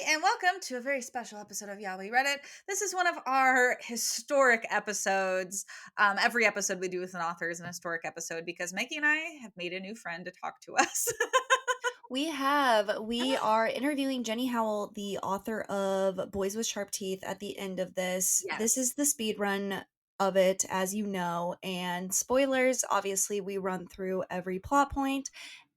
and welcome to a very special episode of Yeah We Read It. This is one of our historic episodes. Every episode we do with an author is an historic episode because Meggie and I have made a new friend to talk to us. We are interviewing Jenni Howell, the author of Boys with Sharp Teeth, at the end of this. This Yes. is the speed run of it, as you know. And spoilers, obviously, we run through every plot point.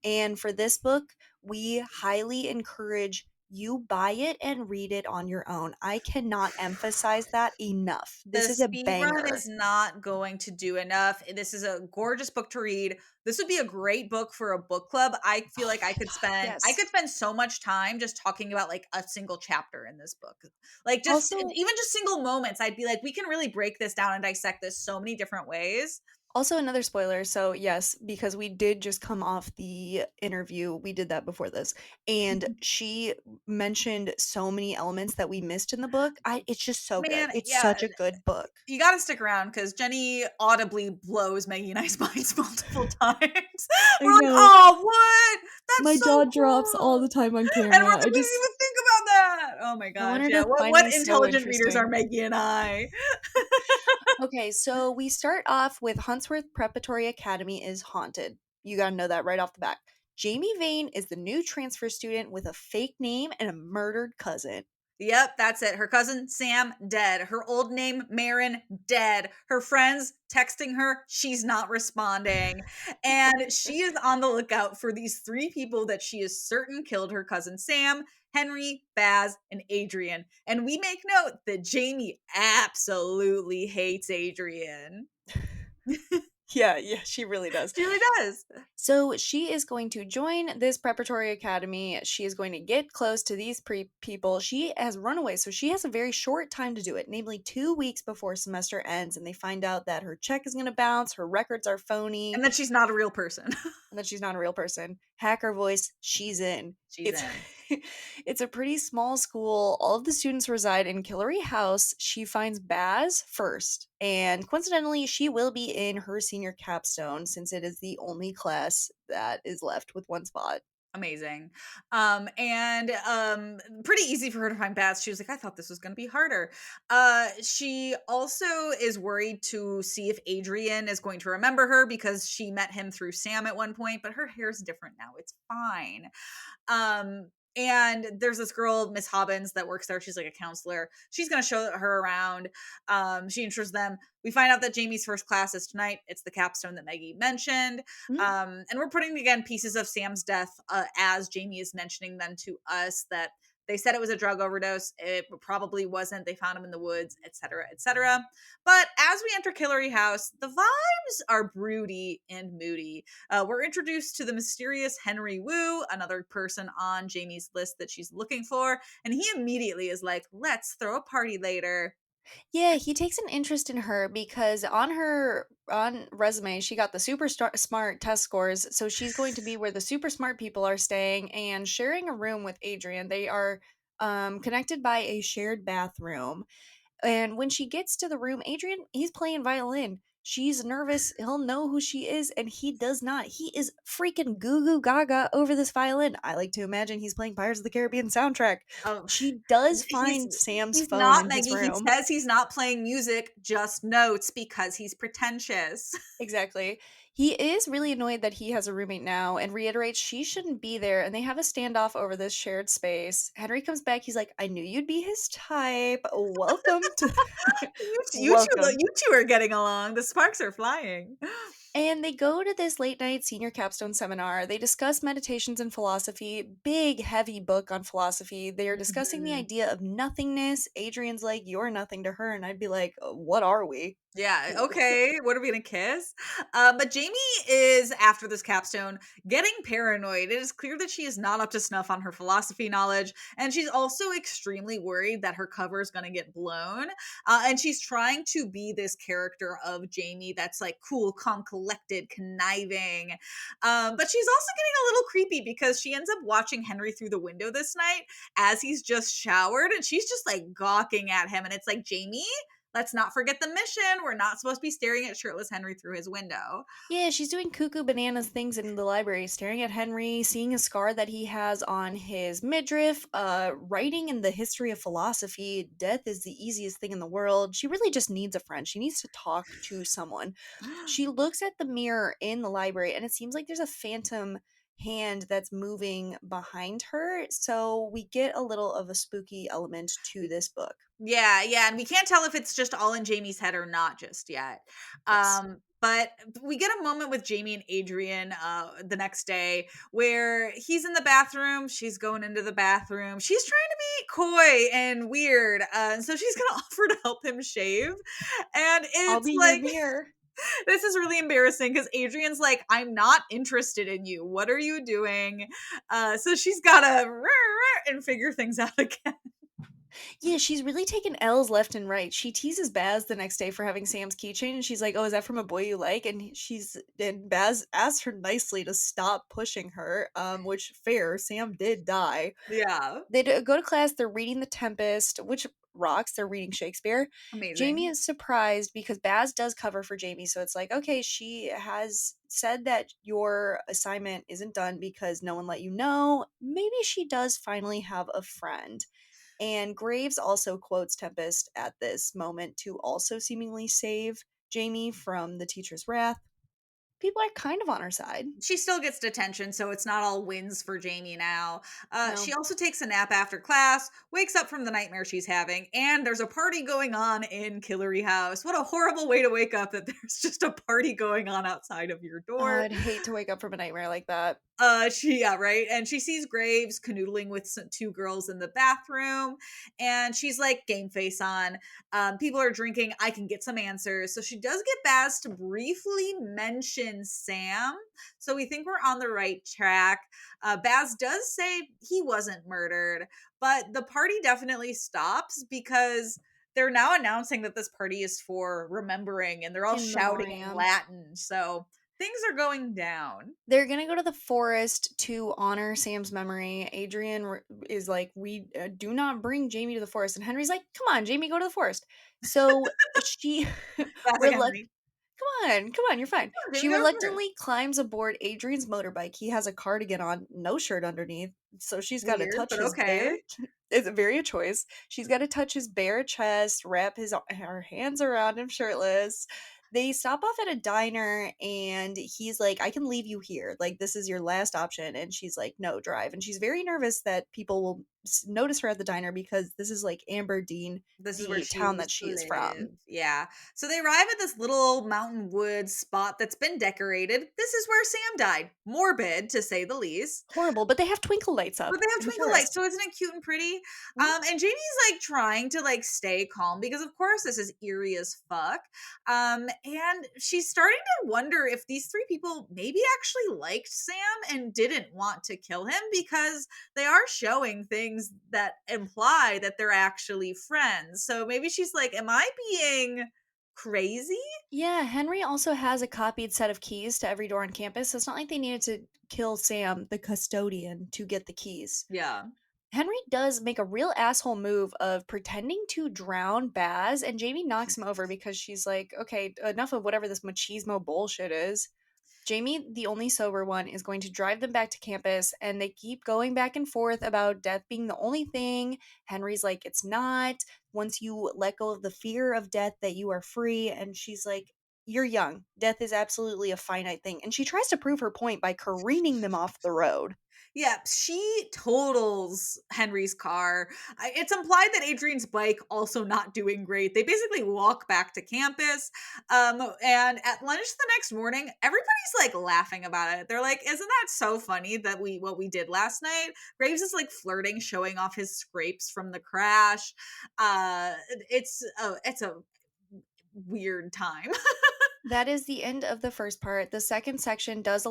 And for this book, we highly encourage you buy it and read it on your own. I cannot emphasize that enough. The This is a speed run banger. is not going to do enough. This is a gorgeous book to read. This would be a great book for a book club. I feel Oh like my God, I yes. could spend so much time just talking about like a single chapter in this book. Like just Also, even just single moments. I'd be like, we can really break this down and dissect this so many different ways. Also, another spoiler. So, yes, because we did just come off the interview, we did that before this, and she mentioned so many elements that we missed in the book. It's just so good. Man, It's yeah, such a good book. you got to stick around because Jenny audibly blows Maggie and I's minds multiple times. I We're like, know. oh, what? That's My so jaw drops all cool. the time on And we're camera. like, we didn't even think about that. Oh my I want gosh. her Yeah. to find What me so intelligent readers are interesting. Maggie and I? Okay, so we start off with Hunstworth Preparatory Academy is haunted. You gotta know that right off the bat. Jamie Vane is the new transfer student with a fake name and a murdered cousin. Yep, that's it. Her cousin Sam dead. Her old name Marin dead. Her friends texting her, she's not responding. And she is on the lookout for these three people that she is certain killed her cousin Sam, Henry, Baz, and Adrian. And we make note that Jamie absolutely hates Adrian. Yeah, she really does. She really does. So she is going to join this preparatory academy. She is going to get close to these people. She has run away, so she has a very short time to do it, namely 2 weeks before semester ends. And they find out that her check is going to bounce, her records are phony, And that she's not a real person. and that she's not a real person. Hacker voice, she's in. She's It's in. it's a pretty small school. All of the students reside in Killary House. She finds Baz first, and coincidentally, she will be in her senior capstone since it is the only class that is left with one spot. Amazing. And pretty easy for her to find Baz. She was like, I thought this was gonna be harder. She also is worried to see if Adrian is going to remember her because she met him through Sam at one point, but her hair's different now. It's fine. And there's this girl, Miss Hobbins, that works there. She's like a counselor. She's going to show her around. She intros them. We find out that Jamie's first class is tonight. It's the capstone that Maggie mentioned. Mhm. And we're putting, again, pieces of Sam's death as Jamie is mentioning them to us, that they said it was a drug overdose. It probably wasn't. They found him in the woods, etc., etc. But as we enter Killary House, the vibes are broody and moody. We're introduced to the mysterious Henry Wu, another person on Jamie's list that she's looking for, and he immediately is like, let's throw a party later. Yeah, he takes an interest in her because on her on resume she got the smart test scores, so she's going to be where the super smart people are staying and sharing a room with Adrian. They are connected by a shared bathroom. And when she gets to the room, Adrian, he's playing violin. She's nervous. He'll know who she is, and he does not. He is freaking goo goo gaga over this violin. I like to imagine he's playing Pirates of the Caribbean soundtrack. Oh, She does he's find Sam's he's phone not, in his Maggie. He room. says he's not playing music, just notes, because he's pretentious. Exactly. He is really annoyed that he has a roommate now and reiterates she shouldn't be there, and they have a standoff over this shared space. Henry comes back. He's like, I knew you'd be his type. Welcome to. Welcome. You two are getting along. The sparks are flying. And they go to this late night senior capstone seminar. They discuss meditations and philosophy, big, heavy book on philosophy. They are discussing the Mhm. idea of nothingness. Adrian's like, you're nothing to her. And I'd be like, what are we? Yeah, okay. What are we gonna kiss? But Jamie is, after this capstone, getting paranoid. It is clear that she is not up to snuff on her philosophy knowledge, and she's also extremely worried that her cover is gonna get blown. And she's trying to be this character of Jamie that's like cool, calm, collected, conniving. But she's also getting a little creepy because she ends up watching Henry through the window this night as he's just showered, and she's just like gawking at him, and it's like, Jamie, let's not forget the mission. We're not supposed to be staring at shirtless Henry through his window. Yeah, she's doing cuckoo bananas things in the library, staring at Henry, seeing a scar that he has on his midriff, writing in the history of philosophy, death is the easiest thing in the world. She really just needs a friend. She needs to talk to someone. She looks at the mirror in the library and it seems like there's a phantom hand that's moving behind her. So we get a little of a spooky element to this book. Yeah, yeah, and we can't tell if it's just all in Jamie's head or not just yet. Yes. But we get a moment with Jamie and Adrian the next day where he's in the bathroom, she's going into the bathroom. She's trying to be coy and weird. And so she's going to offer to help him shave. And I'll it's be your like mirror. this is really embarrassing because Adrian's like, I'm not interested in you. What are you doing? So she's got to and figure things out again. Yeah, she's really taken L's left and right. She teases Baz the next day for having Sam's keychain, and she's like, "Oh, is that from a boy you like?" And Baz asks her nicely to stop pushing her. Which fair, Sam did die. Yeah, Go to class. They're reading The Tempest, which rocks. They're reading Shakespeare. Jamie amazing. is surprised because Baz does cover for Jamie, so it's like, okay, she has said that your assignment isn't done because no one let you know. Maybe she does finally have a friend. And Graves also quotes Tempest at this moment to also seemingly save Jamie from the teacher's wrath. People are kind of on her side. She still gets detention, so it's not all wins for Jamie now. She No. also takes a nap after class, wakes up from the nightmare she's having, and there's a party going on in Killery House. What a horrible way to wake up that there's just a party going on outside of your Oh, door. I'd hate to wake up from a nightmare like that. Yeah, right. And she sees Graves canoodling with two girls in the bathroom, and she's like, game face on. People are drinking. I can get some answers. So she does get Baz to briefly mention Sam. So we think we're on the right track. Baz does say he wasn't murdered, but the party definitely stops because they're now announcing that this party is for remembering, and they're all In shouting in memoriam. Latin. So things are going down. They're gonna go to the forest to honor Sam's memory. Is like, we do not bring Jamie to the forest, and Henry's like, "Come on, Jamie, go to the forest." So she Classic reluct Henry. come on, you're fine. Jamie She got a first. reluctantly climbs aboard Adrian's motorbike. He has a cardigan on, no shirt underneath, so she's got to Weird, touch but his okay. bare. It's very a choice. She's got to touch his bare chest, wrap her hands around him shirtless. They stop off at a diner, and he's like, "I can leave you here. Like, this is your last option." And she's like, "No, drive." And she's very nervous that people will notice her at the diner because this is like Amberdean, This is where the she town that used she to is from. live. Yeah. So they arrive at this little mountain woods spot that's been decorated. This is where Sam died. Morbid, to say the least. Horrible, but they have twinkle lights up But they have in the twinkle lights, forest. so isn't it cute and pretty? Mhm. And Jamie's like trying to like stay calm because of course this is eerie as fuck. And she's starting to wonder if these three people maybe actually liked Sam and didn't want to kill him because they are showing things that imply that they're actually friends. So maybe she's like, am I being crazy? Yeah, Henry also has a copied set of keys to every door on campus, so it's not like they needed to kill Sam, the custodian, to get the keys. Yeah. Henry does make a real asshole move of pretending to drown Baz, and Jamie knocks him over because she's like, okay, enough of whatever this machismo bullshit is. Jamie, the only sober one, is going to drive them back to campus, and they keep going back and forth about death being the only thing. Henry's like, it's not. Once you let go of the fear of death, that you are free. And she's like, you're young. Death is absolutely a finite thing. And she tries to prove her point by careening them off the road. Yeah, she totals Henry's car. It's implied that Adrian's bike also not doing great. They basically walk back to campus, and at lunch the next morning, everybody's like laughing about it. They're like, "Isn't that so funny that we what we did last night?" Graves is like flirting, showing off his scrapes from the crash. It's a weird time. That is the end of the first part. The second section does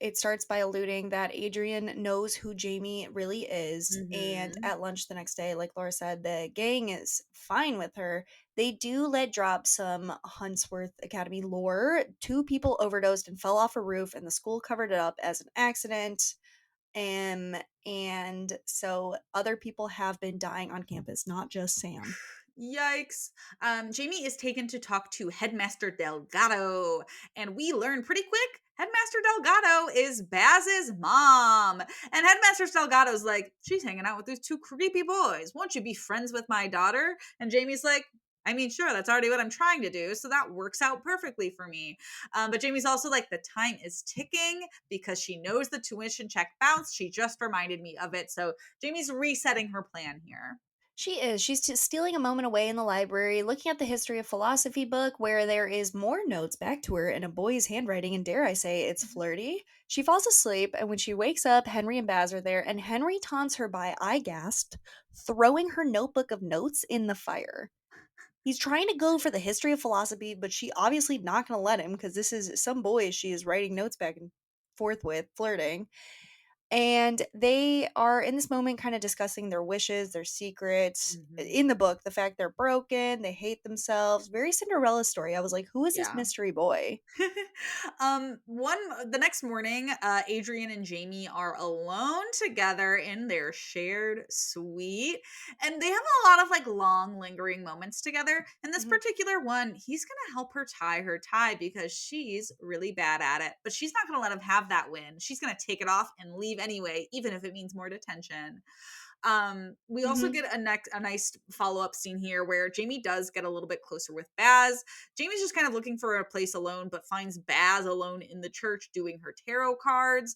it starts by alluding that Adrian knows who Jamie really is. And hmm at lunch the next day, like Laura said, the gang is fine with her. They do let drop some Hunstworth Academy lore. Two people overdosed and fell off a roof, and the school covered it up as an accident. And so other people have been dying on campus, not just Sam. Yikes. Jamie is taken to talk to Headmaster Delgado, and we learn pretty quick Headmaster Delgado is Baz's mom. And Headmaster Delgado's like, she's hanging out with these two creepy boys. Won't you be friends with my daughter? And Jamie's like, I mean, sure, that's already what I'm trying to do. So that works out perfectly for me. But Jamie's also like, the time is ticking because she knows the tuition check bounced. She just reminded me of it. So Jamie's resetting her plan here. She is. She's just stealing a moment away in the library, looking at the history of philosophy book where there is more notes back to her in a boy's handwriting, and dare I say, it's flirty. She falls asleep, and when she wakes up, Henry and Baz are there, and Henry taunts her by, I gasped, throwing her notebook of notes in the fire. He's trying to go for the history of philosophy, but she obviously not going to let him because this is some boy she is writing notes back and forth with, flirting. And they are in this moment kind of discussing their wishes, their secrets. Mhm. In the book, the fact they're broken, they hate themselves. Very Cinderella story. I was like, who is this Yeah. mystery boy? The next morning, Adrian and Jamie are alone together in their shared suite, and they have a lot of like long, lingering moments together. In this Mhm. particular one, he's gonna help her tie her tie because she's really bad at it, but she's not gonna let him have that win. She's gonna take it off and leave anyway, even if it means more detention. We also Mhm. get a nice follow-up scene here where Jamie does get a little bit closer with Baz. Jamie's just kind of looking for a place alone, but finds Baz alone in the church doing her tarot cards.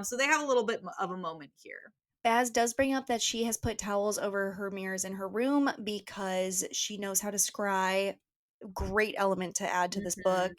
So they have a little bit of a moment here. Baz does bring up that she has put towels over her mirrors in her room because she knows how to scry. Great element to add to this Mhm. book.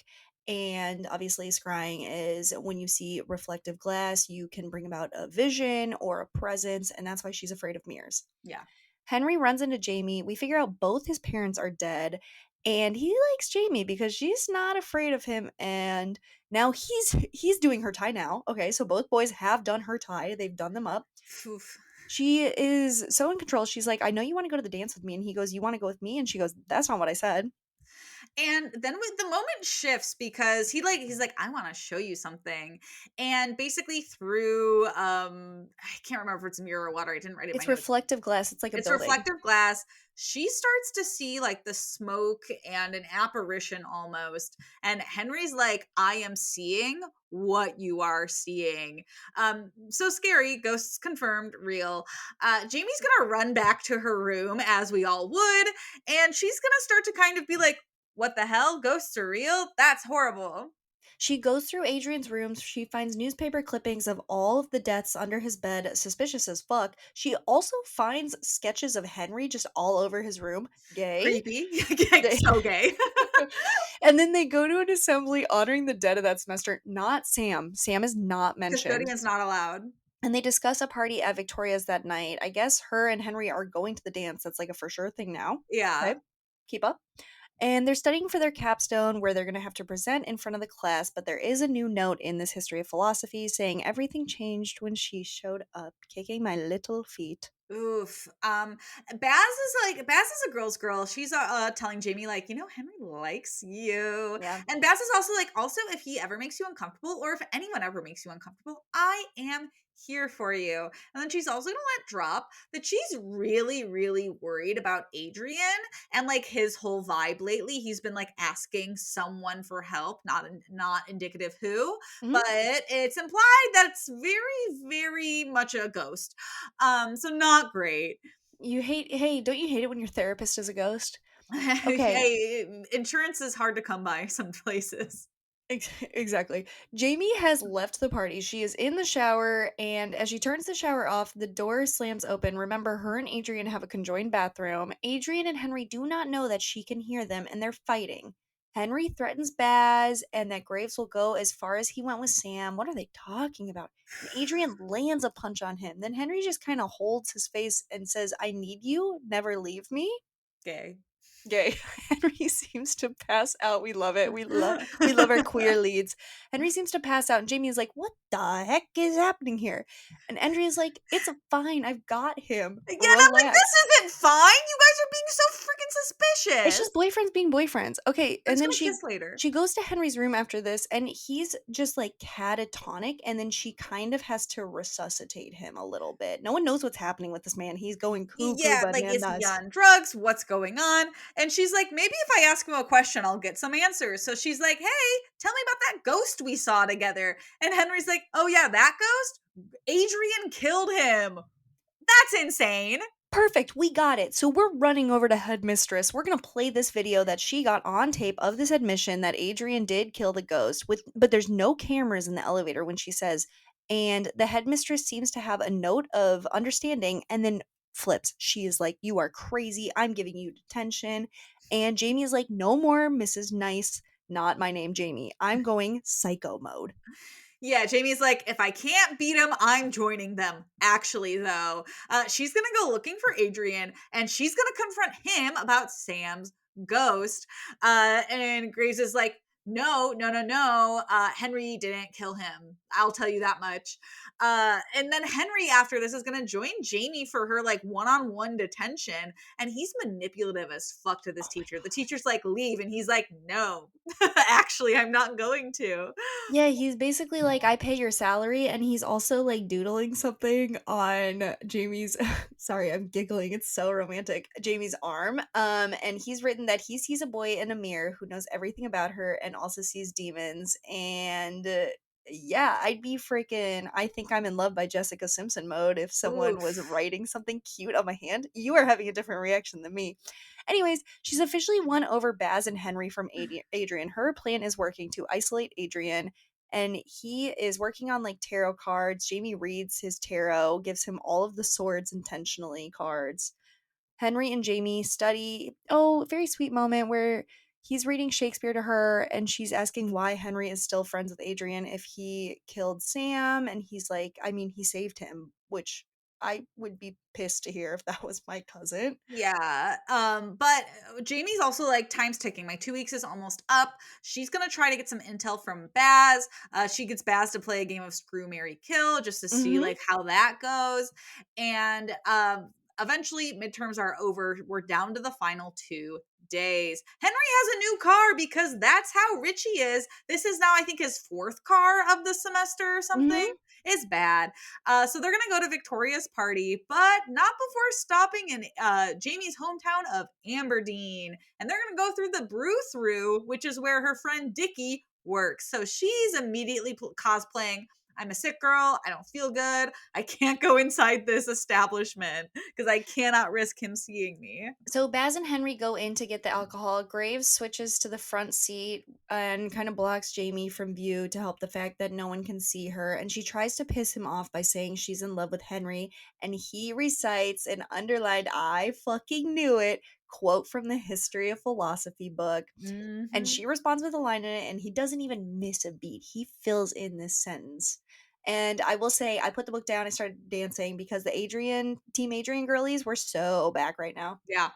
And obviously, scrying is when you see reflective glass, you can bring about a vision or a presence, and that's why she's afraid of mirrors. Yeah. Henry runs into Jamie. We figure out both his parents are dead, and he likes Jamie because she's not afraid of him. And now he's doing her tie now. Okay, so both boys have done her tie. They've done them up. Oof. She is so in control. She's like, "I know you want to go to the dance with me," and he goes, "You want to go with me?" And she goes, "That's not what I said." And then the moment shifts because he's like, I want to show you something. And basically through I can't remember if it's mirror or water. I didn't write it in my It's notes. reflective glass. It's like a It's building. reflective glass. She starts to see like the smoke and an apparition almost. And Henry's like, I am seeing what you are seeing. So scary, ghosts confirmed, real. Jamie's gonna run back to her room as we all would, and she's gonna start to kind of be like, what the hell? Ghosts are real? That's horrible. She goes through Adrian's rooms. She finds newspaper clippings of all of the deaths under his bed, suspicious as fuck. She also finds sketches of Henry just all over his room. Gay. Creepy. They So gay. and then they go to an assembly honoring the dead of that semester. Not Sam. Sam is not mentioned. Custodian's not allowed. And they discuss a party at Victoria's that night. I guess her and Henry are going to the dance. That's like a for sure thing now. Yeah. Okay. Keep up. And they're studying for their capstone where they're going to have to present in front of the class, but there is a new note in this history of philosophy saying everything changed when she showed up, kicking my little feet. Oof. Baz is a girl's girl. She's telling Jamie like, Henry likes you, Yeah. and Baz is also like, also if he ever makes you uncomfortable, or if anyone ever makes you uncomfortable, I am here for you. And then she's also gonna let drop that she's really, really worried about Adrian and like his whole vibe lately. He's been like asking someone for help, not indicative who, Mhm. but it's implied that it's very, very much a ghost. So not great. Hey, don't you hate it when your therapist is a ghost? Okay. Hey, insurance is hard to come by some places. Exactly. Jamie has left the party. She is in the shower, and as she turns the shower off, the door slams open. Remember, her and Adrian have a conjoined bathroom. Adrian and Henry do not know that she can hear them, and they're fighting. Henry threatens Baz, and that Graves will go as far as he went with Sam. What are they talking about? And Adrian lands a punch on him. Then Henry just kind of holds his face and says, I need you, never leave me. Okay. Gay. Henry seems to pass out. We love it. We love our queer leads. Henry seems to pass out, and Jamie is like, "What the heck is happening here?" And Andrea's like, "It's fine. I've got him. Yeah, and I'm like, Relax." this isn't fine. You guys are being so freaking It's suspicious. just boyfriends being boyfriends. Okay, They're and just then gonna she kiss later. she goes to Henry's room after this, and he's just like catatonic, and then she kind of has to resuscitate him a little bit. No one knows what's happening with this man. He's going cuckoo Yeah, like, is he bananas. on drugs? What's going on? And she's like, maybe if I ask him a question, I'll get some answers. So she's like, hey, tell me about that ghost we saw together. And Henry's like, oh, yeah, that ghost? Adrian killed him. That's insane. Perfect, we got it. So we're running over to Headmistress. We're gonna play this video that she got on tape of this admission that Adrian did kill the ghost with, but there's no cameras in the elevator when she says, and the headmistress seems to have a note of understanding and then flips. She is like, "You are crazy. I'm giving you detention." And Jamie is like, "No more Mrs. Nice, not my name, Jamie. I'm going psycho mode." Yeah, Jamie's like, if I can't beat him, I'm joining them. Actually, though, she's gonna go looking for Adrian, and she's gonna confront him about Sam's ghost. And Graves is like, no, no, no, no. Henry didn't kill him. I'll tell you that much. And then Henry, after this, is gonna join Jamie for her like one-on-one detention, and he's manipulative as fuck to this Oh my teacher. The god. teacher's like, leave, and he's like, no, actually, I'm not going to. Yeah, he's basically like, "I pay your salary," and he's also, like, doodling something on Jamie's sorry, I'm giggling, it's so romantic, Jamie's arm, and he's written that he sees a boy in a mirror who knows everything about her and also sees demons, and, yeah, I'd be freaking "I think I'm in love by Jessica Simpson" mode if someone was Oof. writing something cute on my hand. You are having a different reaction than me. Anyways, she's officially won over Baz and Henry from Adrian. Her plan is working to isolate Adrian, and he is working on like tarot cards. Jamie reads his tarot, gives him all of the swords intentionally cards. Henry and Jamie study. Oh, very sweet moment where he's reading Shakespeare to her and she's asking why Henry is still friends with Adrian if he killed Sam. And he's like, I mean, he saved him, which I would be pissed to hear if that was my cousin. Yeah. But Jamie's also like, time's ticking. My 2 weeks is almost up. She's gonna try to get some intel from Baz. She gets Baz to play a game of Screw Mary Kill just to see Hmm. like how that goes. And eventually midterms are over. We're down to the final 2 days. Henry has a new car because that's how rich he is. This is now, I think, his fourth car of the semester or something. Hmm. It's bad. So they're gonna go to Victoria's party, but not before stopping in Jamie's hometown of Aberdeen, and they're gonna go through the brew through, which is where her friend Dickie works. So she's immediately cosplaying. I'm a sick girl. I don't feel good. I can't go inside this establishment because I cannot risk him seeing me. So Baz and Henry go in to get the alcohol. Graves switches to the front seat and kind of blocks Jamie from view to help the fact that no one can see her. And she tries to piss him off by saying she's in love with Henry. And he recites an underlined, "I fucking knew it" quote from the History of Philosophy book. And Hmm. she responds with a line in it, and he doesn't even miss a beat. He fills in this sentence. And I will say, I put the book down and started dancing because the Team Adrian girlies were so back right now. Yeah.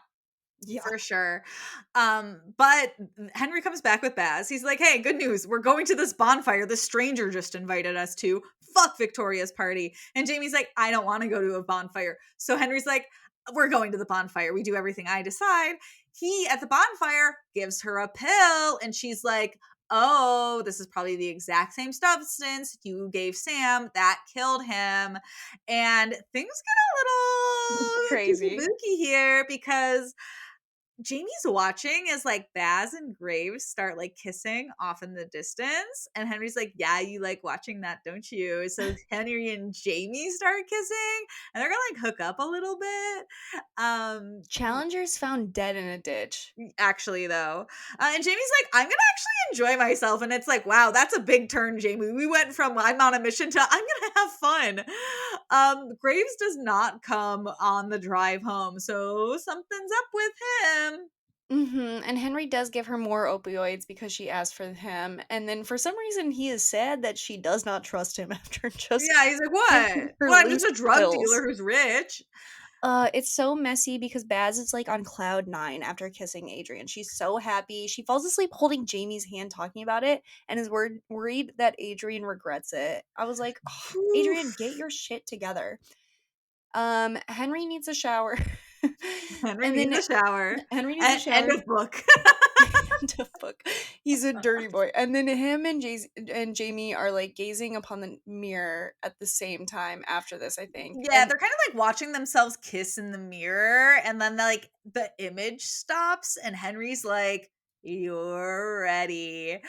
Yeah. For sure. But Henry comes back with Baz. He's like, hey, good news. We're going to this bonfire the stranger just invited us to. Fuck Victoria's party. And Jamie's like, I don't want to go to a bonfire. So Henry's like, we're going to the bonfire. We do everything I decide. He, at the bonfire, gives her a pill. And she's like, oh, this is probably the exact same substance you gave Sam that killed him. And things get a little kooky Crazy. booky here because Jamie's watching as like Baz and Graves start like kissing off in the distance. And Henry's like, yeah, you like watching that, don't you? So Henry and Jamie start kissing and they're gonna like hook up a little bit. Um, Challengers found dead in a ditch. actually, though. And Jamie's like, I'm gonna actually enjoy myself. And it's like, wow, that's a big turn, Jamie. We went from I'm on a mission to I'm gonna have fun. Graves does not come on the drive home, so something's up with him. And Henry does give her more opioids because she asked for him. And then for some reason, he is sad that she does not trust him after just Yeah, he's like, giving "What? her Well, I'm loose just a drug dealer pills. who's rich." It's so messy because Baz is, like, on cloud 9 after kissing Adrian. She's so happy. She falls asleep holding Jamie's hand talking about it and is worried that Adrian regrets it. I was like, "Ugh, Adrian, Oof. get your shit together." Henry needs a shower. Henry And needs then a shower. Henry needs a End shower. of book. The fuck? He's a dirty boy. And then him and Jamie are, like, gazing upon the mirror at the same time after this, I think. Yeah, And they're kind of like watching themselves kiss in the mirror, and then like the image stops, and Henry's like, "You're ready."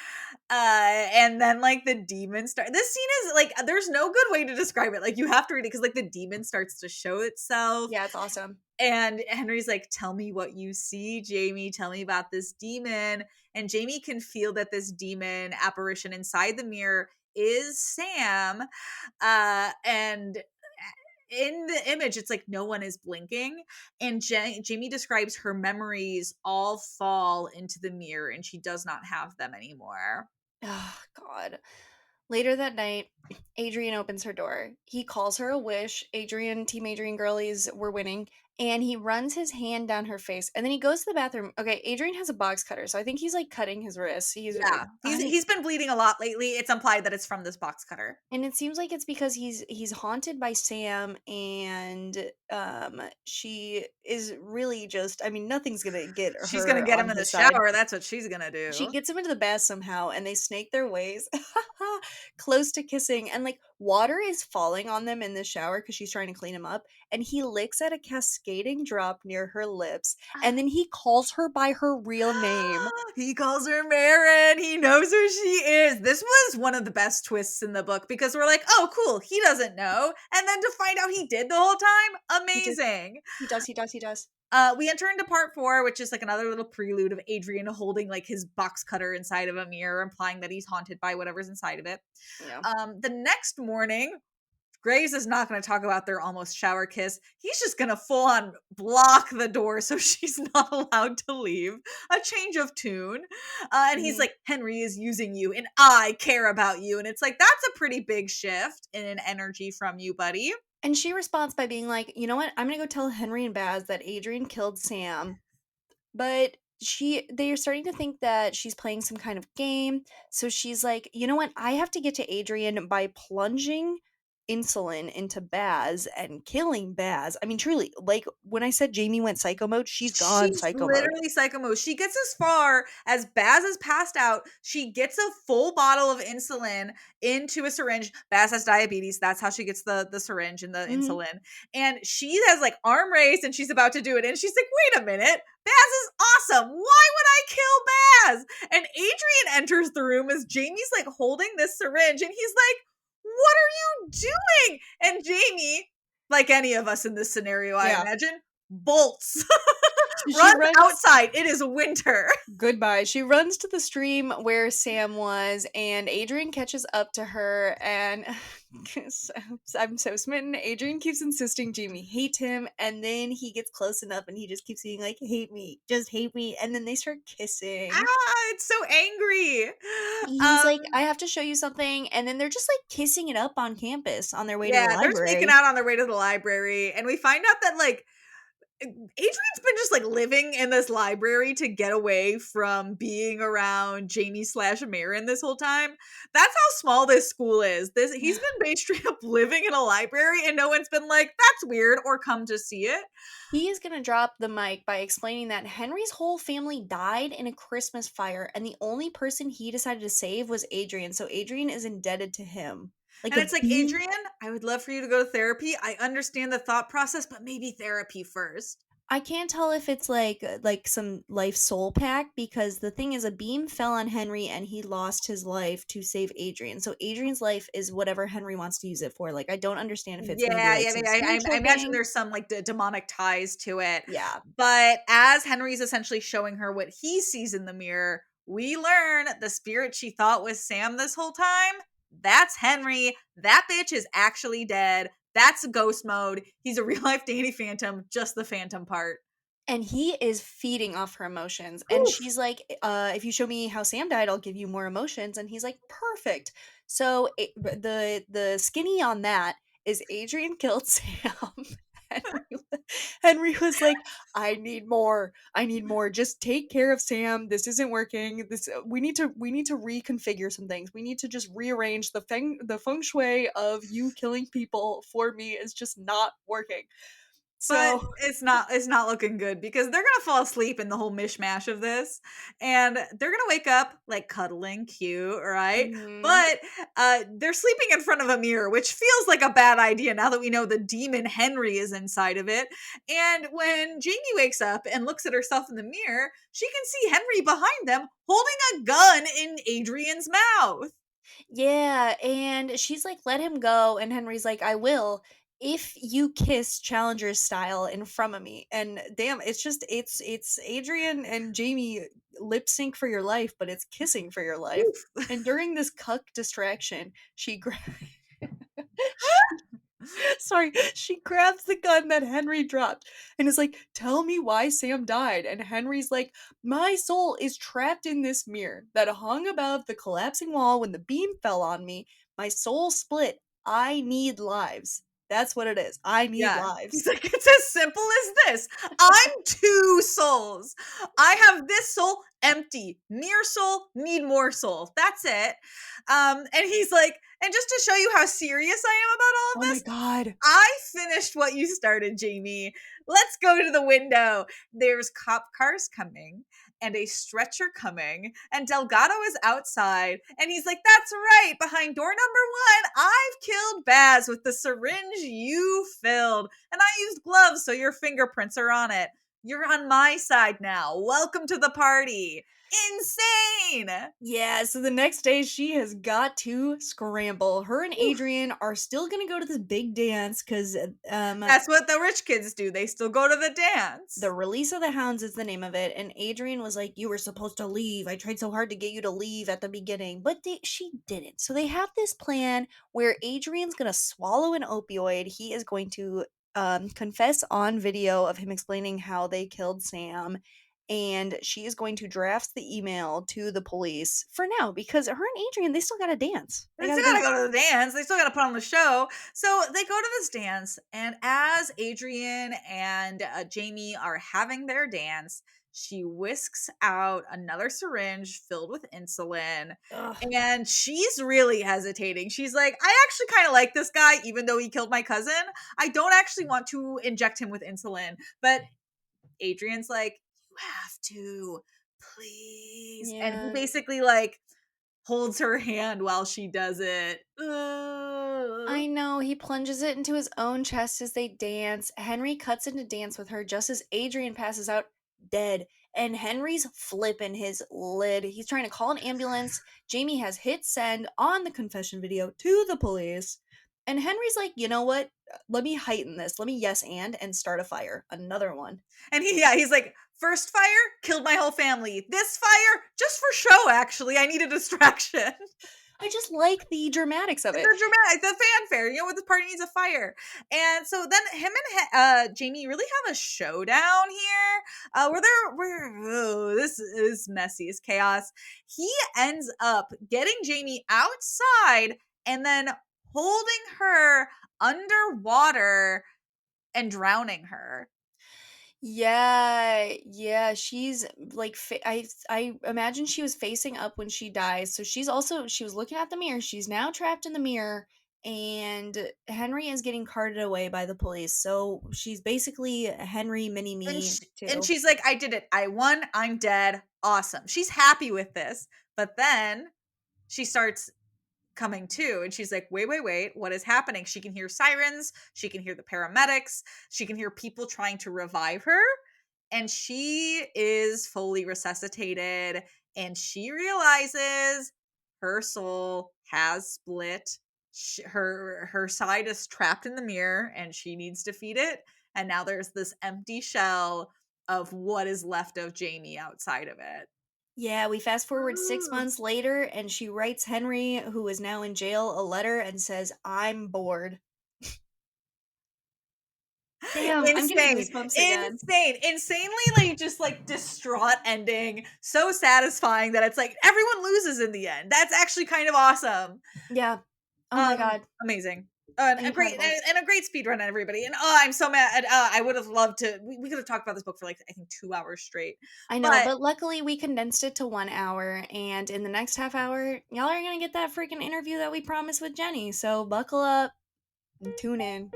And then like the demon start. This scene is like, there's no good way to describe it. Like you have to read it because like the demon starts to show itself, yeah, it's awesome. and Henry's like, "Tell me what you see, Jamie. Tell me about this demon." And Jamie can feel that this demon apparition inside the mirror is Sam. And in the image, it's like no one is blinking. And Jamie describes her memories all fall into the mirror and she does not have them anymore. Oh, God. Later that night, Adrian opens her door. He calls her a wish. Team Adrian girlies were winning, and he runs his hand down her face, and then he goes to the bathroom. Okay, Adrian has a box cutter, so I think he's like cutting his wrist. Yeah. He's been bleeding a lot lately. It's implied that it's from this box cutter. And it seems like it's because he's haunted by Sam, and she is really just, I mean, nothing's gonna get She's gonna her get on him in the his side. shower. That's what she's gonna She do. gets him into the bath somehow, and they snake their ways close to kissing, and, like, water is falling on them in the shower because she's trying to clean him up, and he licks at a cascading drop near her lips, and then he calls her by her real name. He calls her Marin. He knows who she is. This was one of the best twists in the book because we're like, oh, cool. He doesn't know. And then to find out he did the whole time, He did. amazing. He does. We enter into part 4, which is like another little prelude of Adrian holding like his box cutter inside of a mirror, implying that he's haunted by whatever's inside of it. Yeah. The next morning, Graves is not going to talk about their almost shower kiss. He's just going to full on block the door so she's not allowed to leave. A change of tune. And he's Mhm. like, Henry is using you and I care about you. And it's like, that's a pretty big shift in an energy from you, buddy. And she responds by being like, "You know what? I'm gonna go tell Henry and Baz that Adrian killed Sam." But they are starting to think that she's playing some kind of game. So she's like, "You know what? I have to get to Adrian by plunging insulin into Baz and killing Baz." I mean, truly, like when I said Jamie went psycho mode, she's gone She's psycho mode. literally psycho mode. She gets as far as Baz is passed out. She gets a full bottle of insulin into a syringe. Baz has diabetes. That's how she gets the syringe and the Mhm. insulin. And she has like arm raised and she's about to do it. And she's like, wait a minute. Baz is awesome. Why would I kill Baz? And Adrian enters the room as Jamie's like holding this syringe and he's like, what are you doing? And Jamie, like any of us in this scenario, I Yeah. imagine, bolts. So she Runs runs outside. It is winter. Goodbye. She runs to the stream where Sam was, and Adrian catches up to her, and I'm so smitten. Adrian keeps insisting Jamie hate him, and then he gets close enough and he just keeps being like, hate me, just hate me, and then they start kissing. It's so angry. He's like, Um, I have to show you something, and then they're just like kissing it up on campus on their way to the yeah, they're sneaking library. out on their way to the library, and we find out that like Adrian's been just like living in this library to get away from being around Jamie slash Marin this whole time. That's how small this school is. He's been based straight up living in a library, and no one's been like, that's weird, or come to see it. He is going to drop the mic by explaining that Henry's whole family died in a Christmas fire, and the only person he decided to save was Adrian. So Adrian is indebted to him. Like And a it's like, beam. Adrian, I would love for you to go to therapy. I understand the thought process, but maybe therapy first. I can't tell if it's like some life soul pack because the thing is a beam fell on Henry and he lost his life to save Adrian. So Adrian's life is whatever Henry wants to use it for. Like I don't understand if it's going to be Yeah, like yeah, some I spiritual imagine thing. there's some like demonic ties to it. Yeah. But as Henry's essentially showing her what he sees in the mirror, we learn the spirit she thought was Sam this whole time, that's Henry. That bitch is actually dead. That's ghost mode. He's a real life Danny Phantom, just the Phantom part. And he is feeding off her emotions. And Oof. she's like, if you show me how Sam died, I'll give you more emotions. And he's like, perfect. So the skinny on that is Adrian killed Sam. Henry. Henry was like, "I need more. I need more. Just take care of Sam. This isn't working. This we need to reconfigure some things. We need to just rearrange the feng shui of you killing people for me is just not working." But So, it's not looking good because they're gonna fall asleep in the whole mishmash of this, and they're gonna wake up, like, cuddling, cute, right? mhm. But, they're sleeping in front of a mirror, which feels like a bad idea now that we know the demon Henry is inside of it, and when Jamie wakes up and looks at herself in the mirror, she can see Henry behind them holding a gun in Adrian's mouth. Yeah, and she's like, "Let him go," and Henry's like, "I will if you kiss Challenger style in front of me." And damn, it's Adrian and Jamie lip sync for your life, but it's kissing for your life. Oof. And during this cuck distraction, sorry, she grabs the gun that Henry dropped and is like, "Tell me why Sam died." And Henry's like, "My soul is trapped in this mirror that hung above the collapsing wall when the beam fell on me. My soul split. I need lives." That's what it is. I need Yeah. He's lives. like, "It's as simple as this. I'm 2 souls. I have this soul empty. Mere soul, need more soul. That's it." And he's like, "And just to show you how serious I am about all of Oh my this, god. I finished what you started, Jamie. Let's go to the window. There's cop cars coming and a stretcher coming, and Delgado is outside. And he's like, That's right. Behind door number 1, I've killed Baz with the syringe you filled. And I used gloves so your fingerprints are on it. You're on my side now. Welcome to the party." Insane. Yeah, so the next day she has got to scramble. Her and Oof. Adrian are still gonna go to this big dance because That's what the rich kids do. They still go to the The dance. Release of the Hounds is the name of it, and Adrian was like, "You were supposed to leave. I tried so hard to get you to leave at the beginning, but she didn't." So they have this plan where Adrian's gonna swallow an opioid. He is going to confess on video of him explaining how they killed Sam, and she is going to draft the email to the police for now because her and Adrian they still gotta dance. They They gotta still go. gotta go to the dance. They still gotta put on the show. So they go to this dance, and as Adrian and Jamie are having their dance, she whisks out another syringe filled with insulin. Ugh. And she's really hesitating. She's like, I actually kind of like this guy, even though he killed my cousin. I don't actually want to inject him with insulin. But Adrian's like, You have to, please. And he Yeah. basically, like, holds her hand while she does it. Ugh. I know, he plunges it into his own chest as they dance. Henry cuts into dance with her just as Adrian passes out dead. And Henry's flipping his lid. He's trying to call an ambulance. Jamie has hit send on the confession video to the police. And Henry's like, "You know what? Let me heighten this. Let me yes and start a fire. Another one." And he's like, first fire killed my whole family. This fire, just for show, actually. I need a distraction. I just like the dramatics of The it. dramatic, the fanfare, this party needs a fire. And so then him and Jamie really have a showdown here, this is messy, it's chaos. He ends up getting Jamie outside and then holding her underwater and drowning her. Yeah, yeah, she's like I imagine she was facing up when she dies. So she was looking at the mirror. She's now trapped in the mirror and Henry is getting carted away by the police. So she's basically Henry mini And me and too. she's like, I did it. I won. I'm dead. Awesome. She's happy with this. But then she starts coming to and she's like, wait, what is happening? She can hear sirens, she can hear the paramedics, she can hear people trying to revive her, and she is fully resuscitated, and she realizes her soul has split. Her side is trapped in the mirror and she needs to feed it, and now there's this empty shell of what is left of Jamie outside of it. Yeah, we fast forward 6 months later and she writes Henry, who is now in jail, a letter and says, "I'm bored." Damn, I'm getting Insane, goosebumps again. insanely, like, just, like, distraught ending, so satisfying that it's like everyone loses in the end. That's actually kind of awesome. Yeah. Oh my god. Amazing. And a great Incredible. and a great speed run, everybody. And I'm so mad. I would have loved to. We could have talked about this book for like I think 2 hours straight. I know, But but luckily we condensed it to 1 hour, and in the next half hour, y'all are gonna get that freaking interview that we promised with Jenny, so buckle up and tune in.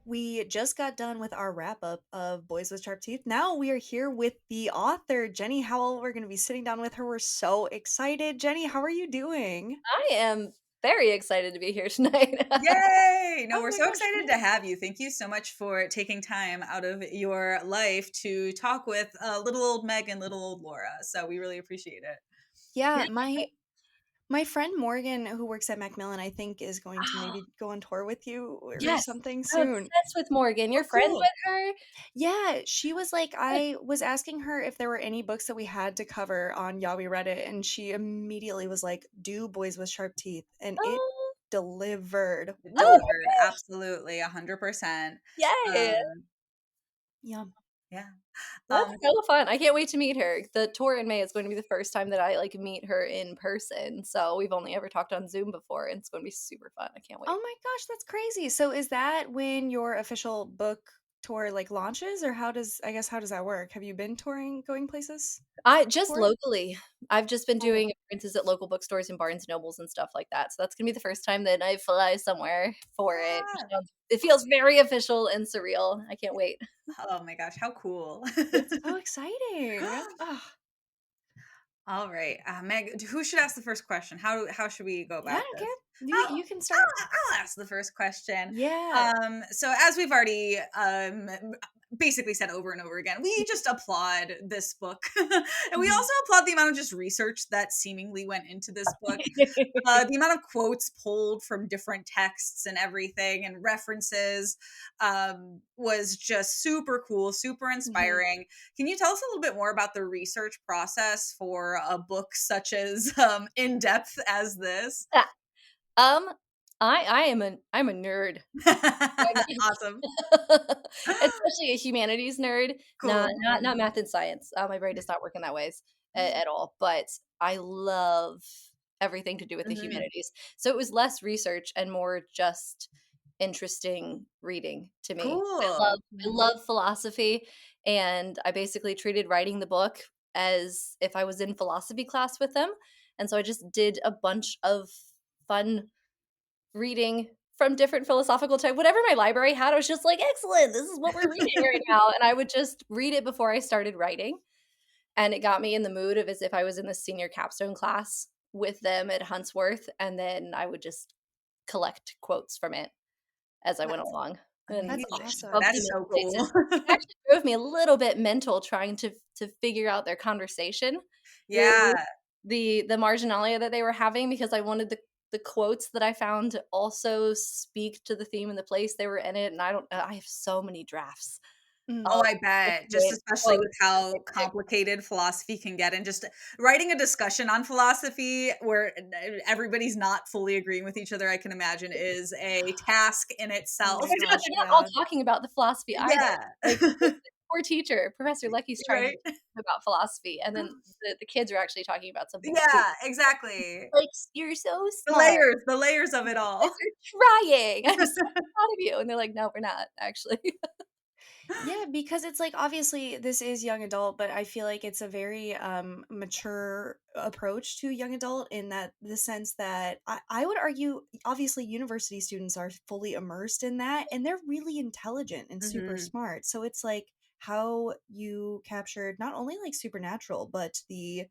We just got done with our wrap up of Boys with Sharp Teeth. Now we are here with the author, Jenni Howell. We're gonna be sitting down with her. We're so excited. Jenny, how are you doing? I am very excited to be here tonight. yay! No, Oh we're my so gosh, excited to yeah. have you. Thank you so much for taking time out of your life to talk with little old Meg and little old Laura. So we really appreciate it. Yeah, my friend Morgan, who works at Macmillan, I think is going to Oh, maybe go on tour with you or yes. something I'm soon. obsessed with Morgan. Oh, You're friends cool. with her? Yeah, she was like, I was asking her if there were any books that we had to cover on Yeah, We Read It, and she immediately was like, do Boys with Sharp Teeth, and it Oh, delivered. oh Woo! Delivered. my gosh. Absolutely. 100%. Yay. Um, Yeah. yeah. That's Um, so fun. I can't wait to meet her. The tour in May is going to be the first time that I like meet her in person. So we've only ever talked on Zoom before, and it's going to be super fun. I can't Oh wait. my gosh, that's crazy. So is that when your official book tour like launches, or how does that work? Have you been touring, going places I just before? locally. I've just been Oh, doing appearances at local bookstores and Barnes& and Nobles and stuff like that, so that's gonna be the first time that I fly somewhere for it, which yeah. it feels very official and surreal. I can't wait. Oh my gosh, how cool. it's so exciting. Oh, All right, Meg, who should ask the first question? How should we go yeah, I about don't this? care. I'll, You can start. I'll ask the first question. Yeah. So as we've already basically said over and over again, we just applaud this book, and we Mhm. also applaud the amount of just research that seemingly went into this book. The amount of quotes pulled from different texts and everything and references was just super cool, super Mhm. inspiring. Can you tell us a little bit more about the research process for a book such as in depth as this? Yeah, um, I'm a nerd. Awesome. Especially a humanities nerd, not Cool. not not math and science. My brain does not work in that ways at all, but I love everything to do with the Mhm. humanities. So it was less research and more just interesting reading to me. Cool. I love philosophy, and I basically treated writing the book as if I was in philosophy class with them, and so I just did a bunch of fun reading from different philosophical type whatever my library had, I was just like, "Excellent, this is what we're reading right now," and I would just read it before I started writing, and it got me in the mood of as if I was in the senior capstone class with them at Hunstworth, and then I would just collect quotes from it as I went That's along and That's amazing. shove awesome. That them is in so cool. places. It actually drove me a little bit mental trying to figure out their conversation with Yeah. the marginalia that they were having because I wanted the quotes that I found to also speak to the theme and the place they were in it, and I have so many drafts Mm. Oh, of I bet. Just different especially with quotes that how they picked. complicated philosophy can get and just writing a discussion on philosophy where everybody's not fully agreeing with each other, I can imagine is a task in Oh itself. my gosh, They're not all yeah. talking about the philosophy either. Yeah. Like, the poor teacher, Professor Lecky's trying to Right? teach them about philosophy, and then the kids are actually talking about something too. Yeah, exactly. Like, "You're so smart. The layers of it You all. guys are trying. I'm so proud of you." And they're like, "No, we're not, actually." Yeah, because it's like obviously this is young adult, but I feel like it's a very mature approach to young adult in that the sense that I would argue obviously university students are fully immersed in that and they're really intelligent and super Mhm. smart. So it's like how you captured not only like supernatural, but the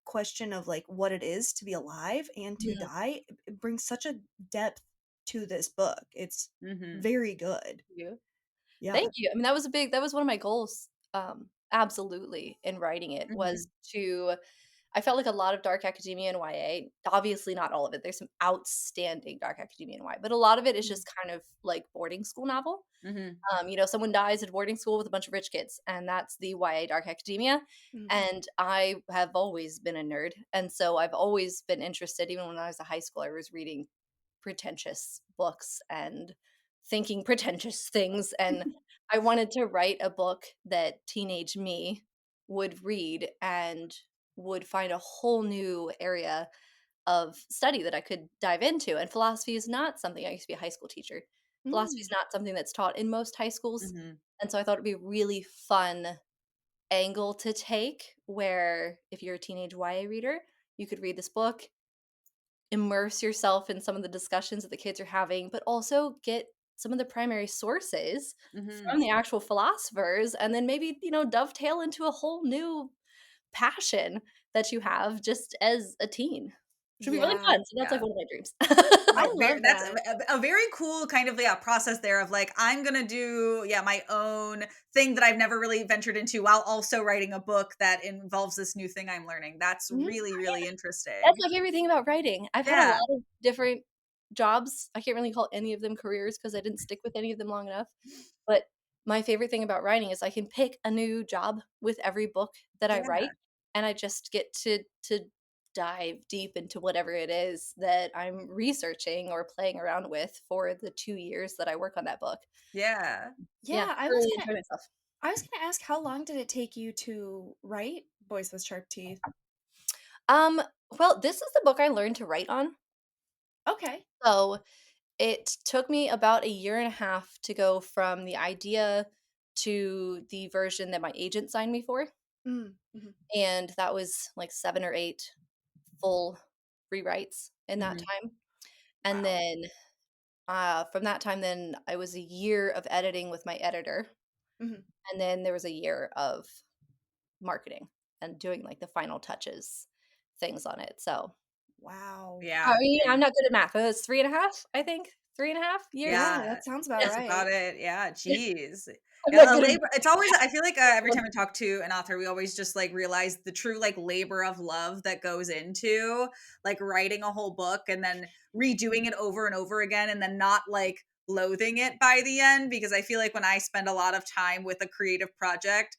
question of like what it is to be alive and to Mhm. die, it brings such a depth to this book. It's Mhm. very good. You. Yeah. Thank you. I mean, that was one of my goals, absolutely, in writing it Mhm. was to I felt like a lot of dark academia and YA, obviously not all of it, there's some outstanding dark academia and YA, but a lot of it is Mm. just kind of like boarding school novel. Mhm. Someone dies at a boarding school with a bunch of rich kids, and that's the YA dark academia. Mhm. And I have always been a nerd, and so I've always been interested. Even when I was a high school, I was reading pretentious books and thinking pretentious things, and I wanted to write a book that teenage me would read and would find a whole new area of study that I could dive into, and philosophy is not something. I used to be a high school teacher. Philosophy is Mm. not something that's taught in most high schools, Mhm. and so I thought it'd be a really fun angle to take where if you're a teenage YA reader, you could read this book, immerse yourself in some of the discussions that the kids are having, but also get some of the primary sources Mhm. from the actual philosophers, and then maybe, dovetail into a whole new passion that you have just as a teen. Should be really Yeah, fun. So that's like Yeah. one of my dreams. I No, love that's that. a very cool kind of, yeah, process there of like, I'm gonna do, yeah, my own thing that I've never really ventured into while also writing a book that involves this new thing I'm learning. That's Mhm. really, really That's interesting. my favorite thing about writing. I've had a Yeah. lot of different jobs. I can't really call any of them careers because I didn't stick with any of them long enough. But my favorite thing about writing is I can pick a new job with every book that I Yeah. write, and I just get to dive deep into whatever it is that I'm researching or playing around with for the 2 years that I work on that book. Yeah. Yeah, Yeah, really enjoy myself. I was gonna ask, how long did it take you to write Boys with Sharp Teeth? Um, well, this is the book I learned to write on. Okay. So it took me about a year and a half to go from the idea to the version that my agent signed me for, Mm, mhm. and that was, like, 7 or 8 full rewrites in that Mhm. time, and Wow. then, from that time then, I was a year of editing with my editor, Mhm. and then there was a year of marketing and doing, like, the final touches things on it, so Wow. I Yeah. mean, I'm Dang. not good at math, but it's 3 and a half, I think, 3 and a half years? Yeah, Yeah. that sounds about Yeah. That's right. about it. Yeah. Jeez. I'm Yeah. not The good at labor. It's always, I feel like every time math. I talk to an author, we always just like realize the true like labor of love that goes into like writing a whole book and then redoing it over and over again and then not like loathing it by the end. Because I feel like when I spend a lot of time with a creative project,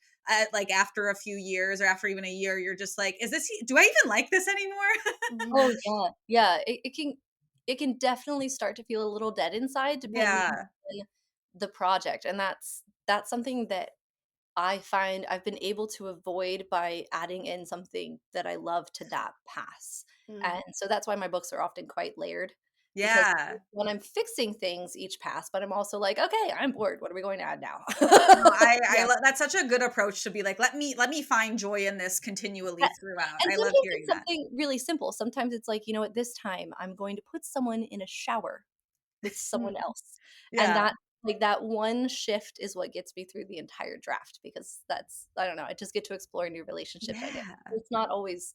like after a few years or after even a year, you're just like, is this, do I even like this anymore? Oh, yeah, yeah, it can definitely start to feel a little dead inside depending Yeah. on the project, and that's something that I find I've been able to avoid by adding in something that I love to that pass, Mm. and so that's why my books are often quite layered, because Yeah. when I'm fixing things each pass, but I'm also like, "Okay, I'm bored, what are we going to add now?" No, I Yeah. love that's such a good approach to be like, let me find joy in this Yeah, continually throughout. and I love sometimes hearing it's that. something really simple, sometimes it's like, at this time, I'm going to put someone in a shower with someone Mm. else, and Yeah. that one shift is what gets me through the entire draft because that's I don't know, I just get to explore new relationship dynamics. Yeah. It's not always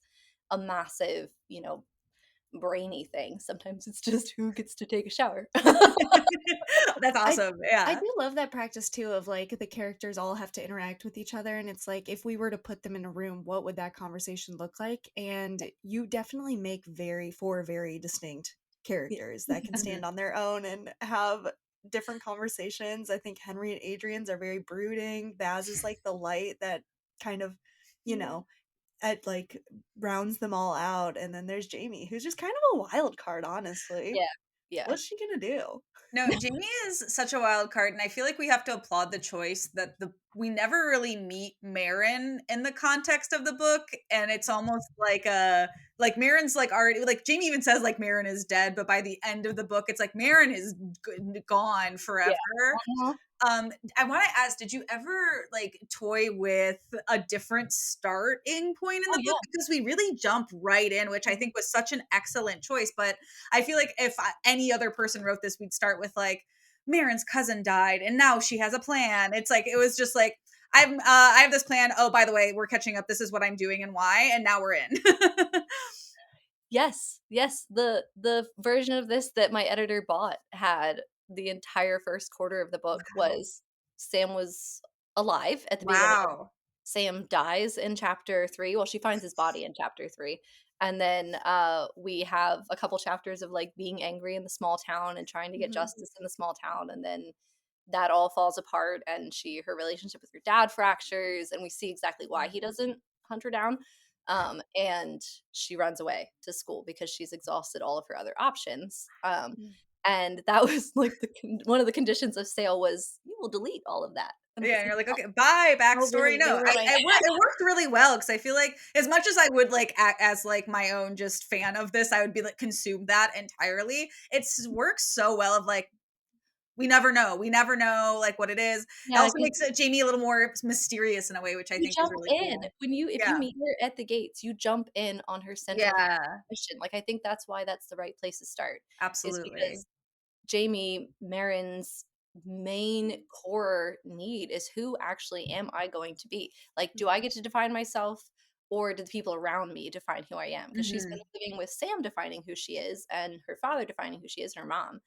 a massive, brainy thing, sometimes it's just who gets to take a shower. That's I awesome. I Yeah. do love that practice too of like the characters all have to interact with each other and it's like if we were to put them in a room, what would that conversation look like? And you definitely make four very distinct Yeah. characters that can Mhm. stand on their own and have different conversations. I think Henry and Adrian's are very brooding. Baz is like the light that kind of, you Yeah. know, at like rounds them all out. And then there's Jamie, who's just kind of a wild card, honestly. Yeah. Yeah. What's she gonna do? No, Jamie is such a wild card, and I feel like we have to applaud the choice that the we never really meet Marin in the context of the book, and it's almost like a like Marin's like already like Jamie even says like Marin is dead, but by the end of the book, it's like Marin is gone Yeah. forever. Uh-huh. I want to ask, did you ever like toy with a different starting point in Oh, the book? yeah. Because we really jump right in, which I Mhm. think was such an excellent choice. But I feel like if any other person wrote this, we'd start with like, Marin's cousin died and now she has a plan. It's like, it was just like, I have this plan. Oh, by the way, we're catching up. This is what I'm doing and why. And now we're in. Yes, yes, the version of this that my editor bought had the entire first quarter of the book Wow. was Sam was alive at the beginning. Wow. Sam dies in chapter 3, well, she finds his body in chapter 3, and then, we have a couple chapters of, like, being angry in the small town and trying to get Mhm. justice in the small town, and then that all falls apart, and her relationship with her dad fractures, and we see exactly why he doesn't hunt her down, and she runs away to school because she's exhausted all of her other options, Mm. and that was, like, one of the conditions of sale was, "You will delete all of that." And I Yeah, was and like, you're like, "Okay, bye, "Oh, backstory." really? No, They were like." it worked really well because I feel like as much as I would, like, as, like, my own just fan of this, I would be, like, consume that entirely. It's works so well of, like, we never know, like, what it is. It Yeah, also 'cause makes, Jamie a little more mysterious in a way, which I you think is jump really in. cool. When you if you Yeah, meet her at the gates, you jump in on her central yeah, question. Like, I think that's why that's the right place to start, is absolutely. because Jamie, Marin's main core need is who actually am I going to be? Like, do I get to define myself or do the people around me define who I am? Because she's been Mhm, living with Sam defining who she is and her father defining who she is and her mom.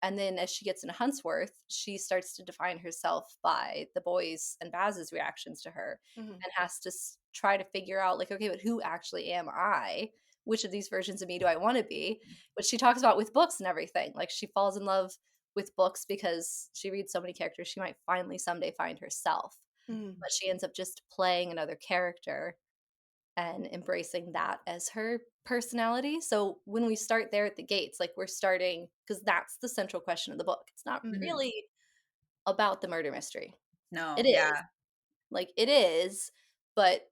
And then as she gets into Huntsworth, she starts to define herself by the boys and Baz's reactions to her Mhm, and has to try to figure out, like, okay, but who actually am I? Which of these versions of me do I want to be? Which she talks about with books and everything. Like, she falls in love with books because she reads so many characters, she might finally someday find herself. mhm. But she ends up just playing another character and embracing that as her personality. So when we start there at the gates, like, we're starting because that's the central question of the book. It's not Mhm. really about the murder mystery. It no, is, yeah, like, it is, but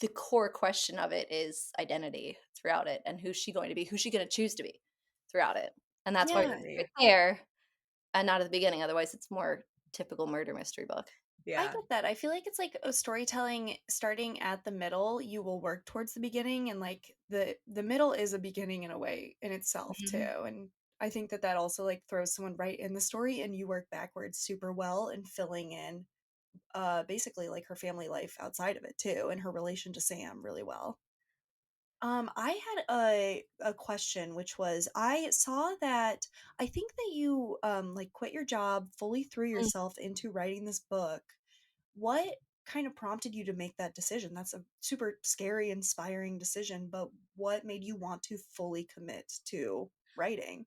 the core question of it is identity throughout it and who's she going to be? Who's she going to choose to be throughout it? And that's why it's Yeah. right absolutely. there and not at the beginning. Otherwise, it's more typical murder mystery book. I Yeah. get that. I feel like it's like a storytelling starting at the middle, you will work towards the beginning, and like the middle is a beginning in a way in itself too. Mhm. And I think that that also like throws someone right in the story and you work backwards super well in filling in basically like her family life outside of it too and her relation to Sam really well. I had a question, which was I saw that I think that you like quit your job, fully threw yourself into writing this book. What kind of prompted you to make that decision? That's a super scary, inspiring decision, but what made you want to fully commit to writing?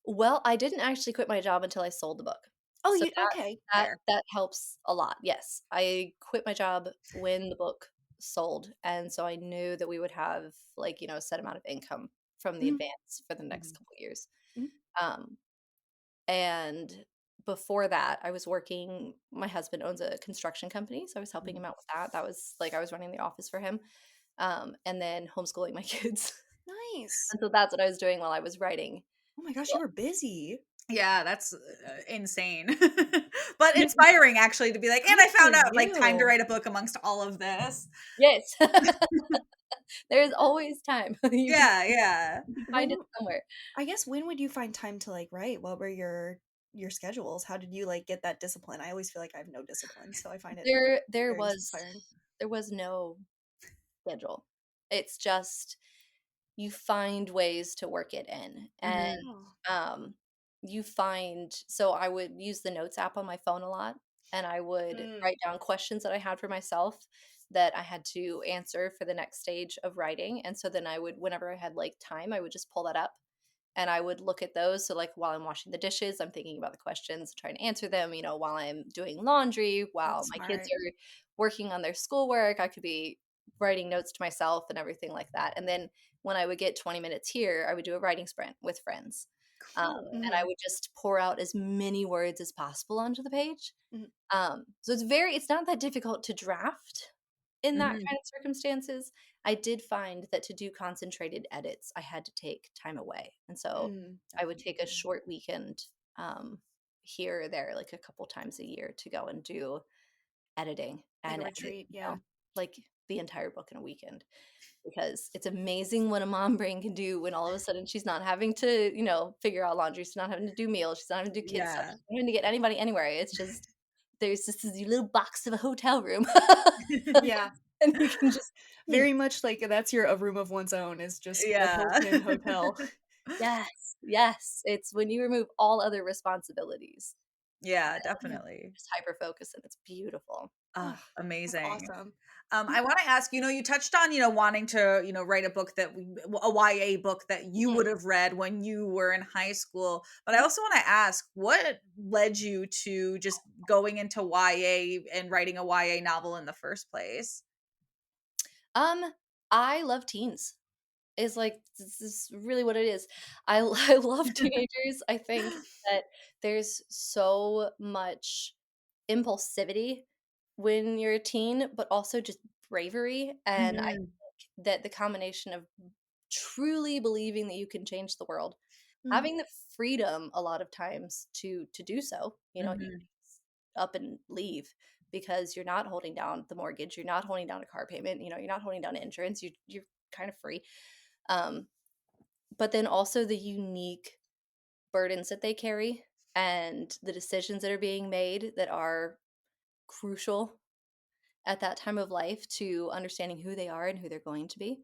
Well, I didn't actually quit my job until I sold the book. Oh, So you okay. Fair. that helps a lot, yes. I quit my job when the book sold, and so I knew that we would have, like, a set amount of income from the Mhm, advance for the next Mhm. couple years. mhm, Um, and before that, I was working my husband owns a construction company, so I was helping Mhm. him out with that. That was like I was running the office for him, and then homeschooling my kids. nice. And so that's what I was doing while I was writing. Oh my gosh, you were busy. Yeah, that's, insane. But inspiring actually to be like, "And Good I for found out, like, time to you. write a book amongst all of this." Yes. There's always time. Yeah, yeah. You can find it When somewhere. I guess when would you find time to like write? What were your schedules? How did you like get that discipline? I always feel like I have no discipline, so I find it There there very was inspiring. there was no schedule. It's just you find ways to work it in, and, Mhm. Oh. um, you find so I would use the notes app on my phone a lot, and I would Mm, write down questions that I had for myself that I had to answer for the next stage of writing, and so then I would whenever I had, like, time, I would just pull that up and I would look at those. So, like, while I'm washing the dishes, I'm thinking about the questions, trying to answer them, while I'm doing laundry, while that's my kids smart. are working on their schoolwork, I could be writing notes to myself and everything like that. And then when I would get 20 minutes here, I would do a writing sprint with friends. And I Mhm, would just pour out as many words as possible onto the page. mhm, So it's not that difficult to draft in that Mhm. kind of circumstances. I did find that to do concentrated edits, I had to take time away, and so I would take a definitely. short weekend, um, here or there, like a couple times a year to go and do editing Like a and edit, retreat, yeah. like the entire book in a weekend because it's amazing what a mom brain can do when all of a sudden she's not having to, figure out laundry, she's not having to do meals, she's not having to do kids stuff, Yeah. she's not having to get anybody anywhere. It's just there's just this little box of a hotel room, Yeah, and you can just sleep. very much like that's your a room of one's own is just the Yeah. Hilton hotel. Yes, yes, it's when you remove all other responsibilities, Yeah, then definitely. just hyper focus, and it's beautiful. Oh, Ugh, that's amazing. awesome. I wanna ask, you touched on, wanting to, write a book that a YA book that you Mhm, would have read when you were in high school, but I Mhm. also wanna ask, what led you to just going into YA and writing a YA novel in the first place? um, I love teens. Is like this is really what it is. I love teenagers. I think that there's so much impulsivity when you're a teen, but also just bravery. And I Mhm. think that the combination of truly believing that you can change the world, Mm, having the freedom a lot of times to do so, you Mhm. up and leave because you're not holding down the mortgage, you're not holding down a car payment, you're not holding down insurance, you're kind of free. Um, but then also the unique burdens that they carry and the decisions that are being made that are crucial at that time of life to understanding who they are and who they're going to be.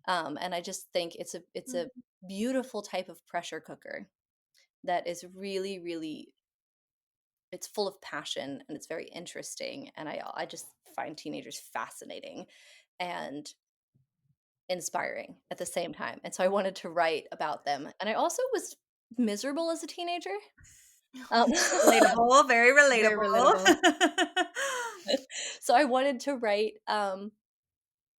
And I just think it's a mm. beautiful type of pressure cooker that is really, really, it's full of passion and it's very interesting. And I just find teenagers fascinating and inspiring at the same time. And so I wanted to write about them. And I also was miserable as a teenager. Um, Relatable, very Very relatable. relatable. so I wanted to write.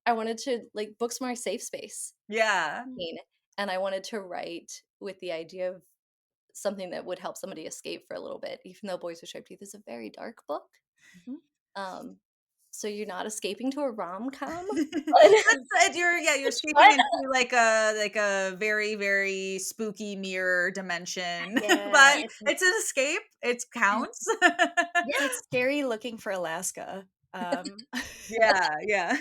I wanted to like books my safe space. Yeah. Mm, Scene, and I wanted to write with the idea of something that would help somebody escape for a little bit, even though Boys with Sharp Teeth is a very dark book. mhm. Um, so you're not escaping to a rom-com. That's you're escaping What? into like a very, very spooky mirror dimension, Yeah, but it's an escape, it counts. it's scary looking for Alaska. Um Yeah, yeah.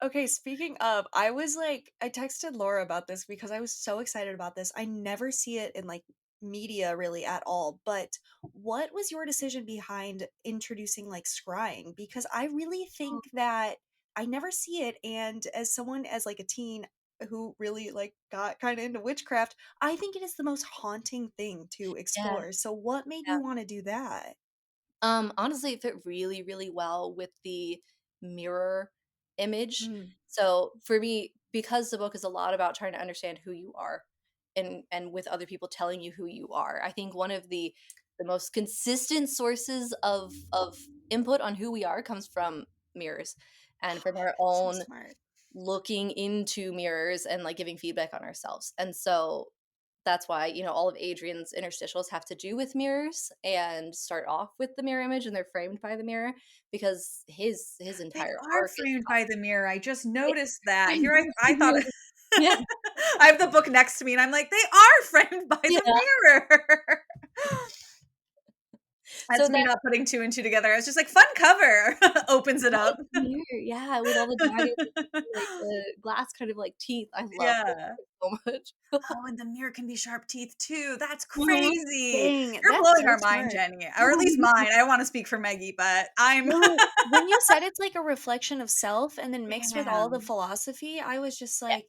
Okay, speaking of, I texted Laura about this because I was so excited about this. I never see it in like media really at all, but what was your decision behind introducing like scrying? Because I really think that I never see it, and as someone as like a teen who really like got kind of into witchcraft, I think it is the most haunting thing to Yeah, explore. So what made yeah. you want to do that? Honestly, it fit really, really well with the mirror image. Mm, So for me, because the book is a lot about trying to understand who you are and with other people telling you who you are. I think one of the most consistent sources of input on who we are comes from mirrors and from our so own smart. looking into mirrors and like giving feedback on ourselves. And so that's why, all of Adrian's interstitials have to do with mirrors and start off with the mirror image and they're framed by the mirror because his They entire are arc is framed by the mirror, I just they noticed that. I Here know, I thought yeah. I have the book next to me and I'm like, "They are framed by Yeah. the mirror." So That's me that not putting 2 and 2 together. I was just like, "Fun cover." Opens it nice up. mirror, yeah, with all the daggers, like the glass kind of like teeth. I love this Yeah. so much. Oh, and the mirror can be sharp teeth too. That's Mhm. crazy. Dang, You're that's blowing so our mind, smart. Jenny, or at least mine. I don't wanna speak for Meggie, but I'm No, when you said it's like a reflection of self and then mixed with all the Man. philosophy, I was just Yeah. like,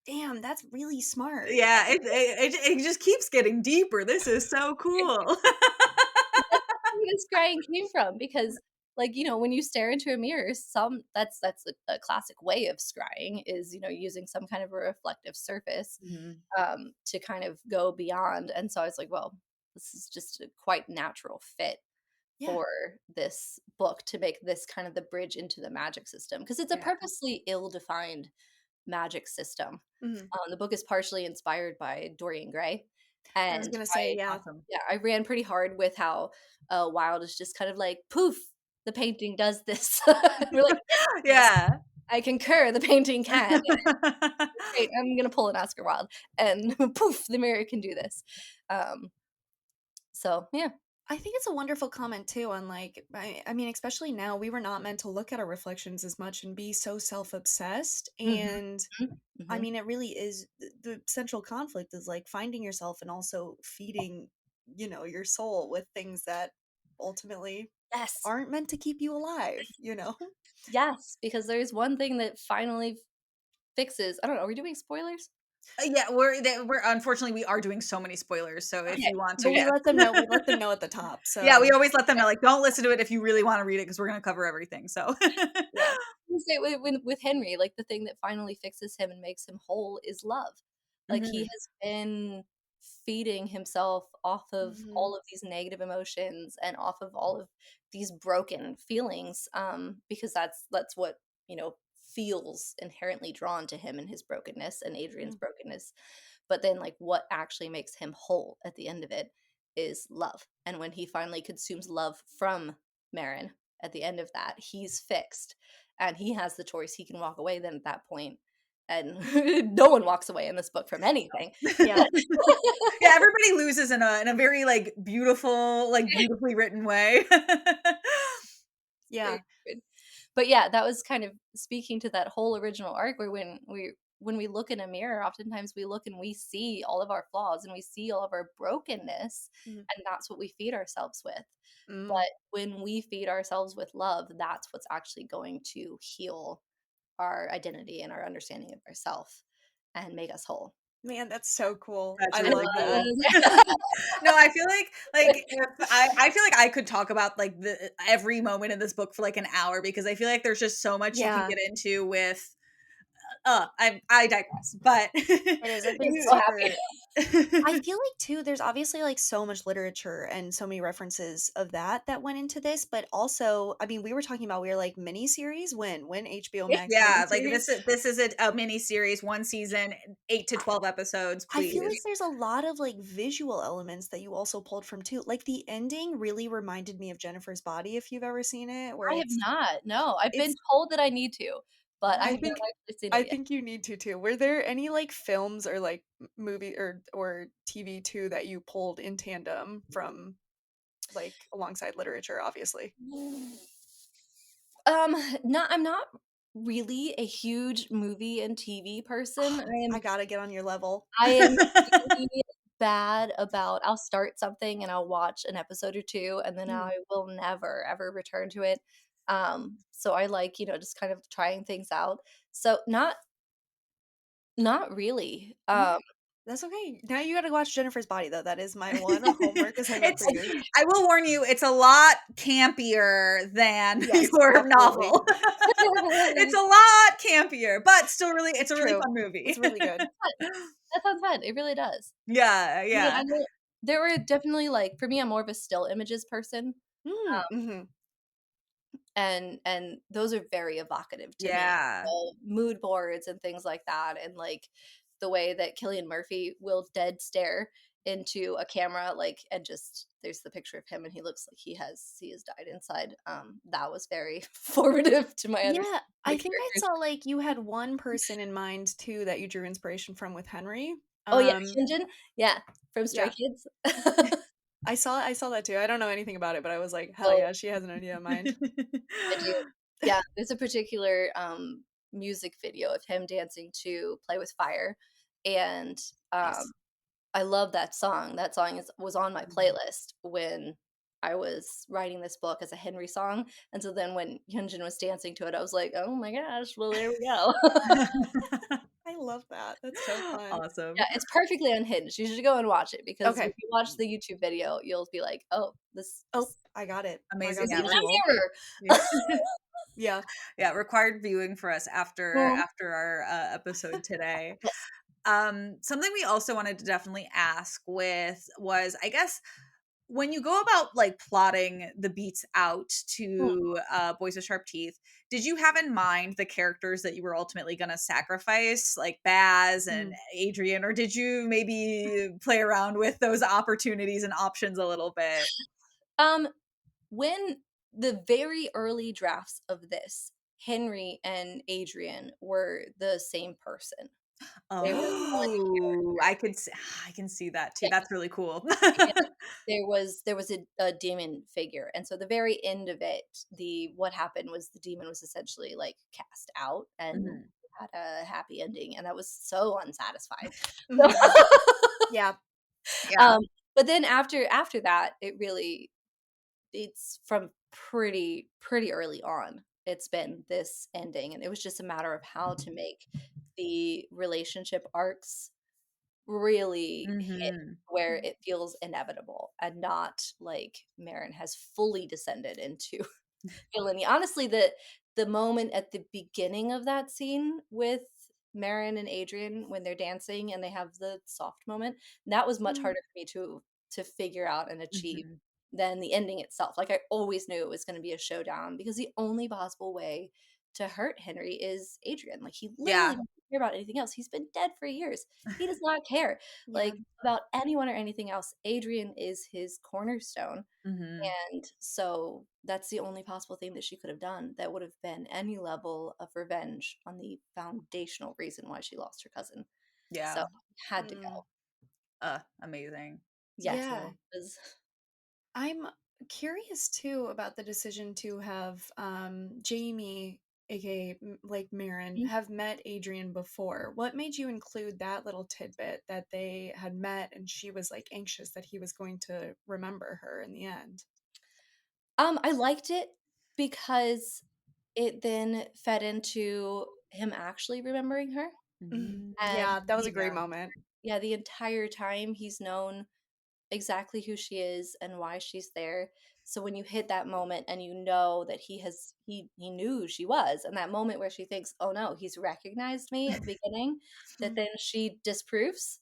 "Damn, that's really smart." Yeah, it just keeps getting deeper. This is so cool. That's where this crying came from because, like, when you stare into a mirror, that's a classic way of scrying is, using some kind of a reflective surface, Mhm. to kind of go beyond, and so I was like, "Well, this is just a quite natural fit Yeah. for this book to make this kind of the bridge into the magic system because it's a Yeah. purposely ill-defined magic system." Mhm. The book is partially inspired by Dorian Gray, I was and gonna say, yeah. Awesome. yeah, I ran pretty hard with how, Wilde is just kind of like, "Poof, the painting does this." We're like, "Yes, Yeah. I concur, the painting can." Great, I'm gonna pull an Oscar Wilde, and poof, the mirror can do this. Um, so yeah. I think it's a wonderful comment too on like I mean, especially now, we were not meant to look at our reflections as much and be so self-obsessed, Mhm. and Mhm, I mhm. mean, it really is the central conflict is like finding yourself and also feeding, your soul with things that ultimately Yes, aren't meant to keep you alive, you know? yes, because there's one thing that finally fixes I don't know, are we doing spoilers? Yeah, we're unfortunately, we are doing so many spoilers, so if Okay, you want to, But yes. we let them know at the top. Yeah, we So, always let them know, okay. like, "Don't listen to it if you really wanna read it because 'cause we're gonna cover everything," so Yeah. You say with Henry, like, the thing that finally fixes him and makes him whole is love. Like, he Mhm. has been feeding himself off of mhm, all of these negative emotions and off of all of these broken feelings, because that's what, feels inherently drawn to him in his brokenness and Adrian's mm, brokenness. But then, like, what actually makes him whole at the end of it is love. And when he finally consumes love from Marin at the end of that, he's fixed and he has the choice. He can walk away then at that point, and no one walks away in this book from anything. Yeah. But Yeah, everybody loses in a very, like, beautiful, like, beautifully written way. very Yeah. good. But yeah, that was kind of speaking to that whole original arc where when we look in a mirror, oftentimes we look and we see all of our flaws and we see all of our brokenness, Mhm. and that's what we feed ourselves with. Mm. But when we feed ourselves with love, that's what's actually going to heal our identity and our understanding of ourself and make us whole. Man, that's so cool. That's I I love really that. cool. No, I feel like if I feel like I could talk about, like, the every moment in this book for, like, an hour because I feel like there's just so much you can Yeah, get into with I digress, but it is. I've been I'm so happy. super I feel like too, there's obviously like so much literature and so many references of that went into this, but also, I mean, we were talking about we were like miniseries when HBO Max Yeah, like, miniseries. this is a mini series, 1 season, 8 to I 12 episodes, I feel like please. there's a lot of like visual elements that you also pulled from too. Like the ending really reminded me of Jennifer's Body, if you've ever seen it, where I have not. No, I've been it's told that I need to, but I I have not think actually seen I it yet. think you need to too. Were there any like films or like movie or TV too that you pulled in tandem from like alongside literature, obviously? Um, not I'm not really a huge movie and TV person. I gotta get on your level. I am really bad about I'll start something and I'll watch an episode or 2 and then Mm, I will never ever return to it. So I like, just kind of trying things out. So not really. mm, that's okay. Now you gotta watch Jennifer's Body though. That is my one homework assignment for It's you. I will warn you, it's a lot campier than Yes, your absolutely. novel. It's a lot campier, but still really it's It's a really true. fun movie. It's really good. That sounds fun. It really does. Yeah, But yeah. there were definitely like for me, I'm more of a still images person. Mm, mhm. And those are very evocative to me. Yeah. So, mood boards and things like that, and, like, the way that Cillian Murphy will dead stare into a camera, like, and just there's the picture of him, and he looks like he has died inside, that was very formative to my Yeah, understanding of I the think I characters. saw like you had one person in mind too that you drew inspiration from with Henry. Oh, yeah, Um, Hyunjin? Yeah, from Stray yeah. Kids. I saw that too. I don't know anything about it, but I was like, "Hell Oh, yeah, she has an idea in mind." I do. Yeah, there's a particular, music video of him dancing to "Play with Fire," and, Nice. I love that song. That song was on my Mhm. playlist when I was writing this book as a Henry song, and so then when Hyunjin was dancing to it, I was like, "Oh my gosh, well, there we go." I love that. That's so fun. Yeah, Awesome. it's perfectly unhinged. You should go and watch it because when Okay. you watch the YouTube video, you'll be like, "Oh, Oh, this I got it. I Amazing, got the yeah, visual. mirror." yeah. Yeah. Yeah, required viewing for us Mhm. after our, episode today. Yes. Something we also wanted to definitely ask was, I guess, when you go about, like, plotting the beats out Mm. to, Boys with Sharp Teeth, did you have in mind the characters that you were ultimately gonna sacrifice, like Baz and Mm. Adrian, or did you maybe play around with those opportunities and options a little bit? Um, when the very early drafts of this, Henry and Adrian were the same person. They were one Oh, character. I can see that too. Yeah, That's really cool. and there was a demon figure, and so the very end of it, the what happened was the demon was essentially, like, cast out and Mhm. had a happy ending, and that was so unsatisfying. So Mhm. Yeah. Yeah. um, but then after that, it's from pretty early on. It's been this ending, and it was just a matter of how to make the relationship arcs really hit Mhm. where it feels inevitable and not like Marin has fully descended into villainy. Honestly, the moment at the beginning of that scene with Marin and Adrian when they're dancing and they have the soft moment, that was much Mm, harder for me to figure out and achieve Mhm. than the ending itself. Like I always knew it was going to be a showdown because the only possible way to hurt Henry is Adrian. Like he literally Yeah. doesn't care about anything else. He's been dead for years. He does not care yeah. like about anyone or anything else. Adrian is his cornerstone Mhm. and so that's the only possible thing that she could have done that would have been any level of revenge on the foundational reason why she lost her cousin. So Yeah. had to Mm. go. Amazing. Yeah. Yeah. It was I'm curious too about the decision to have Jamie, aka like Marin, have met Adrian before. What made you include that little tidbit that they had met and she was like anxious that he was going to remember her in the end? I liked it because it then fed into him actually remembering her. And Yeah, that was a the great moment. yeah, the entire time he's known exactly who she is and why she's there. So when you hit that moment and you know that he knew who she was, and that moment where she thinks, "Oh no, he's recognized me" at the beginning, that then she disproves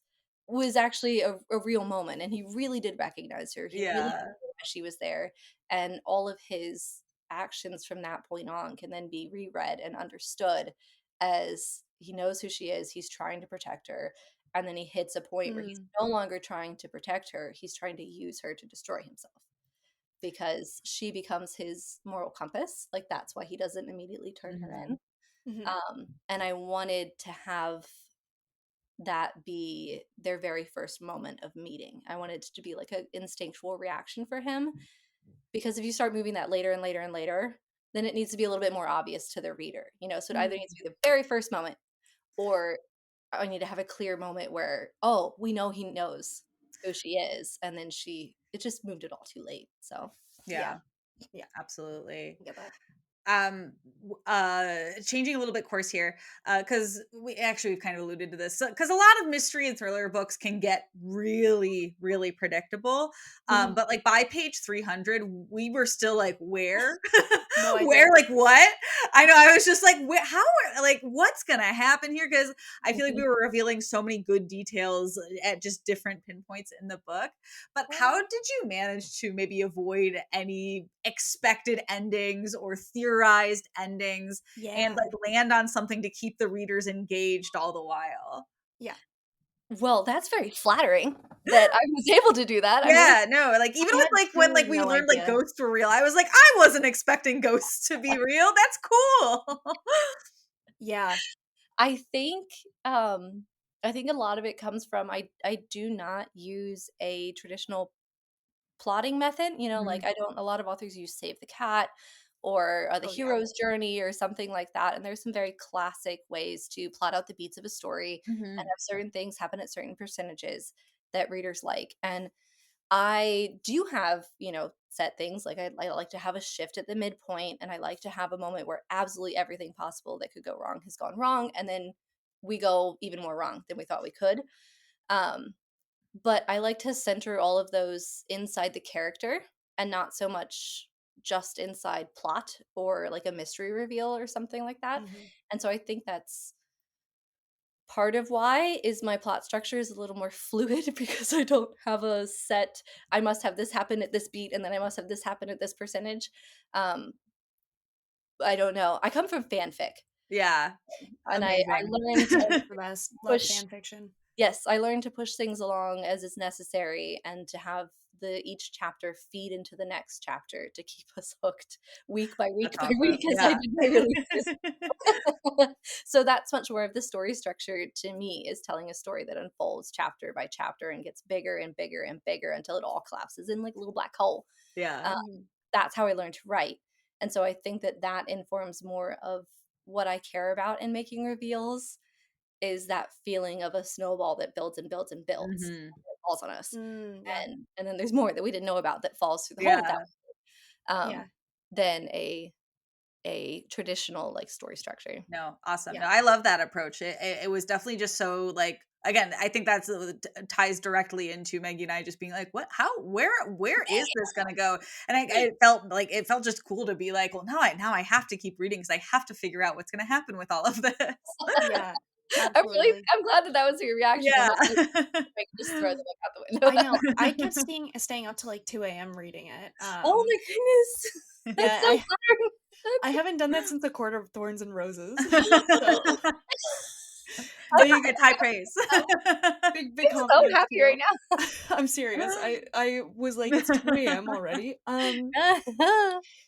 was actually a real moment, and he really did recognize her. He really Yeah. knew why she was there, and all of his actions from that point on can then be reread and understood as he knows who she is. He's trying to protect her, and then he hits a point where he's Mm, no longer trying to protect her, he's trying to use her to destroy himself because she becomes his moral compass. Like, that's why he doesn't immediately turn her Mhm. in. mhm, And I wanted to have that be their very first moment of meeting. I wanted it to be like an instinctual reaction for him because if you start moving that later and later and later, then it needs to be a little bit more obvious to the reader, you know? So it either mm. needs to be the very first moment, or I need to have a clear moment where, oh, we know he knows who she is, and then it just moved it all too late. So Yeah, Yeah, yeah, absolutely. I get that. Changing a little bit course here, because we've kind of alluded to this, because a lot of mystery and thriller books can get really, really predictable. Mhm. But like by page 300, we were still like, where No where, idea. like, what? I know, I was just like, how like, what's gonna happen here? Because I feel like we Mhm. were revealing so many good details at just different pinpoints in the book. But how Well, did you manage to maybe avoid any expected endings or theorized endings, and yeah, like land on something to keep the readers engaged all the while? yeah. Well, that's very flattering that I was able to do that. I'm really Yeah, no, like even I with had like when truly like we no learned like idea. ghosts were real, I was like, I wasn't expecting ghosts to be real. That's cool. Yeah. I think um I think a lot of it comes from I do not use a traditional plotting method, you know, like Mhm, I don't a lot of authors use Save the Cat or the Oh, yeah. hero's journey or something like that, and there's some very classic ways to plot out the beats of a story and mhm, have certain things happen at certain percentages that readers like. And I do have, you know, set things like I like to have a shift at the midpoint, and I like to have a moment where absolutely everything possible that could go wrong has gone wrong, and then we go even more wrong than we thought we could. Um, but I like to center all of those inside the character and not so much just inside plot or like a mystery reveal or something like that. Mhm. And so I think that's part of why is my plot structure is a little more fluid because I don't have a set I must have this happen at this beat and then I must have this happen at this percentage. Um I don't know. I come from fanfic yeah, and I amazing. learned to It's the best. Love push fan fiction. yes, I learned to push things along as is necessary and to have the each chapter feed into the next chapter to keep us hooked week by week That's by week awesome. as I Yeah. did my releases. So that's much more of the story structure to me is telling a story that unfolds chapter by chapter and gets bigger and bigger and bigger until it all collapses in like a little black hole. Yeah. Um, Mhm. that's how I learned to write. And so I think that that informs more of what I care about in making reveals is that feeling of a snowball that builds and builds and builds Mhm. and falls on us. Yeah. And then there's more that we didn't know about that falls through the hole that Yeah. Yeah. than a traditional like story structure. No, awesome. Yeah. No, I love that approach. It was definitely just so like, again, I think that's ties directly into Maggie and I just being like, what, how, where is this gonna go? And it felt just cool to be like, well, now I have to keep reading because I have to figure out what's gonna happen with all of this. Yeah. Absolutely. I'm glad that that was your reaction and Yeah. not like I could just throw the book out the I window. know. I kept staying up to like 2 a.m. reading it. Oh my goodness. That's Yeah, so flattering. I That's haven't done that since A Court of Thorns and Roses. So No, you get high praise. Big I'm so compliments to happy right you. now. I'm serious. I was like, it's 2 AM already.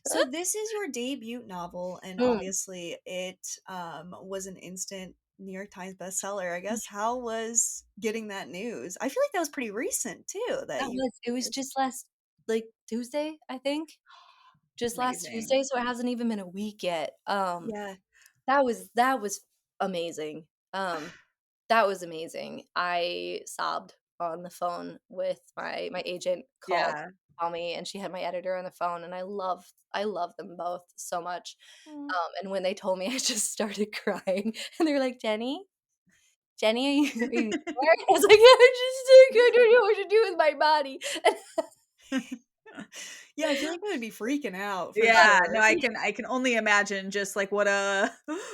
So this is your debut novel, and Mm. obviously it was an instant New York Times bestseller. I guess how was getting that news? I feel like that was pretty recent too. That you It was published. just last, like, Tuesday, I think. Just last Amazing. Tuesday, so it hasn't even been a week yet. Yeah. That was amazing. That was amazing. I sobbed on the phone with my agent called Yeah. call me, and she had my editor on the phone, and I love them both so much. Mm. And when they told me, I just started crying, and they were like, Jenny, are you there?" I was like, "Yeah, I don't know what to do with my body." Yeah, I feel like I would be freaking out for Yeah, no, sure. I can only imagine just like what a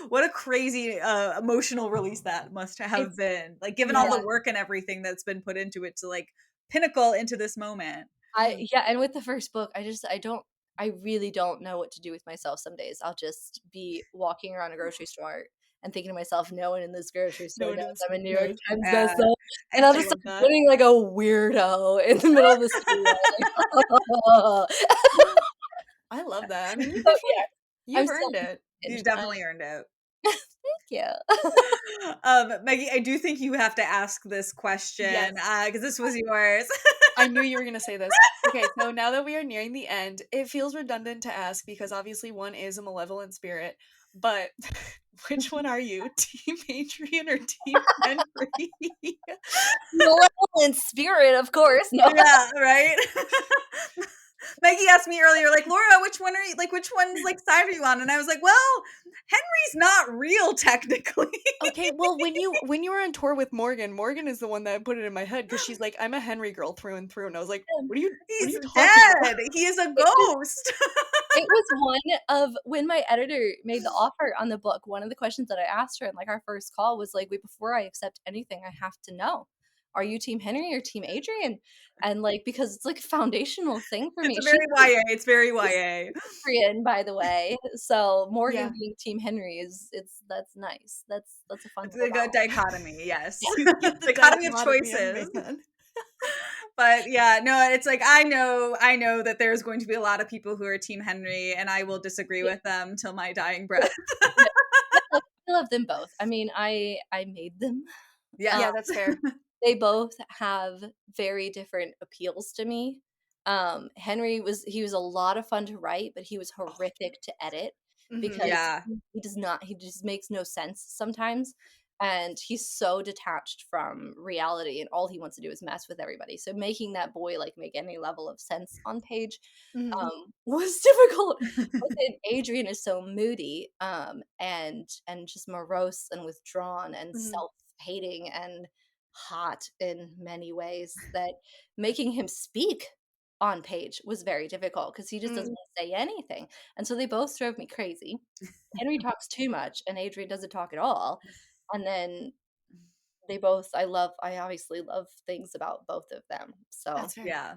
what a crazy emotional release that must have It's been. Like given all yeah. the Yeah. work and everything that's been put into it to like pinnacle into this moment. Mhm. Yeah, and with the first book, I really don't know what to do with myself some days. I'll just be walking around a grocery store and thinking to myself, "No one in this grocery No store one knows is I'm a New York knows. Times Yeah. bestseller," and I'll I just love start that. feeling like a weirdo in the middle of the street. Like, I love that. I mean, so yeah, I'm you've still earned it. You've unhinged. definitely earned it. Thank you. Maggie, I do think you have to ask this question Yes. because this was yours. I knew you were gonna say this. Okay, so now that we are nearing the end, it feels redundant to ask because obviously one is a malevolent spirit, but which one are you? Team Adrian or Team Henry? Malevolent spirit, of course. No. Yeah, right. Maggie asked me earlier, like, Laura, which one are you like? Which one's like side are you on? And I was like, well, Henry's not real technically. Okay, well, when you were on tour with Morgan, Morgan is the one that put it in my head because she's like, "I'm a Henry girl through and through," and I was like, what are He's you talking about?" dead. He is a It was ghost. It was one of when my editor made the offer on the book, one of the questions that I asked her in, like, our first call was like, "Wait, before I accept anything, I have to know, are you team Henry or team Adrian?" And, like, because it's, like, a foundational thing for It's me. a very YA. It's very She's YA. Adrian, by the way, so Morgan Yeah, being team Henry that's nice. That's a fun It's little a good balance. dichotomy. Yes, you get the dichotomy of dichotomy of choices. man. But yeah, no, it's like I know that there's going to be a lot of people who are Team Henry, and I will disagree Yeah, with them till my dying breath. yeah. I love them both. I mean, I made them. Um, Yeah, Yes. that's fair. they both have very different appeals to me. Henry was a lot of fun to write, but he was horrific to edit Mhm. because Yeah. he just makes no sense sometimes. And he's so detached from reality, and all he wants to do is mess with everybody. So making that boy like make any level of sense on page Mhm. was difficult. But then Adrian is so moody, and just morose and withdrawn and Mhm. self-hating and hot in many ways that making him speak on page was very difficult because he just doesn't Mm. wanna say anything, and so they both drove me crazy. Henry talks too much, and Adrian doesn't talk at all, and then I obviously love things about both of them, so That's fair. Yeah.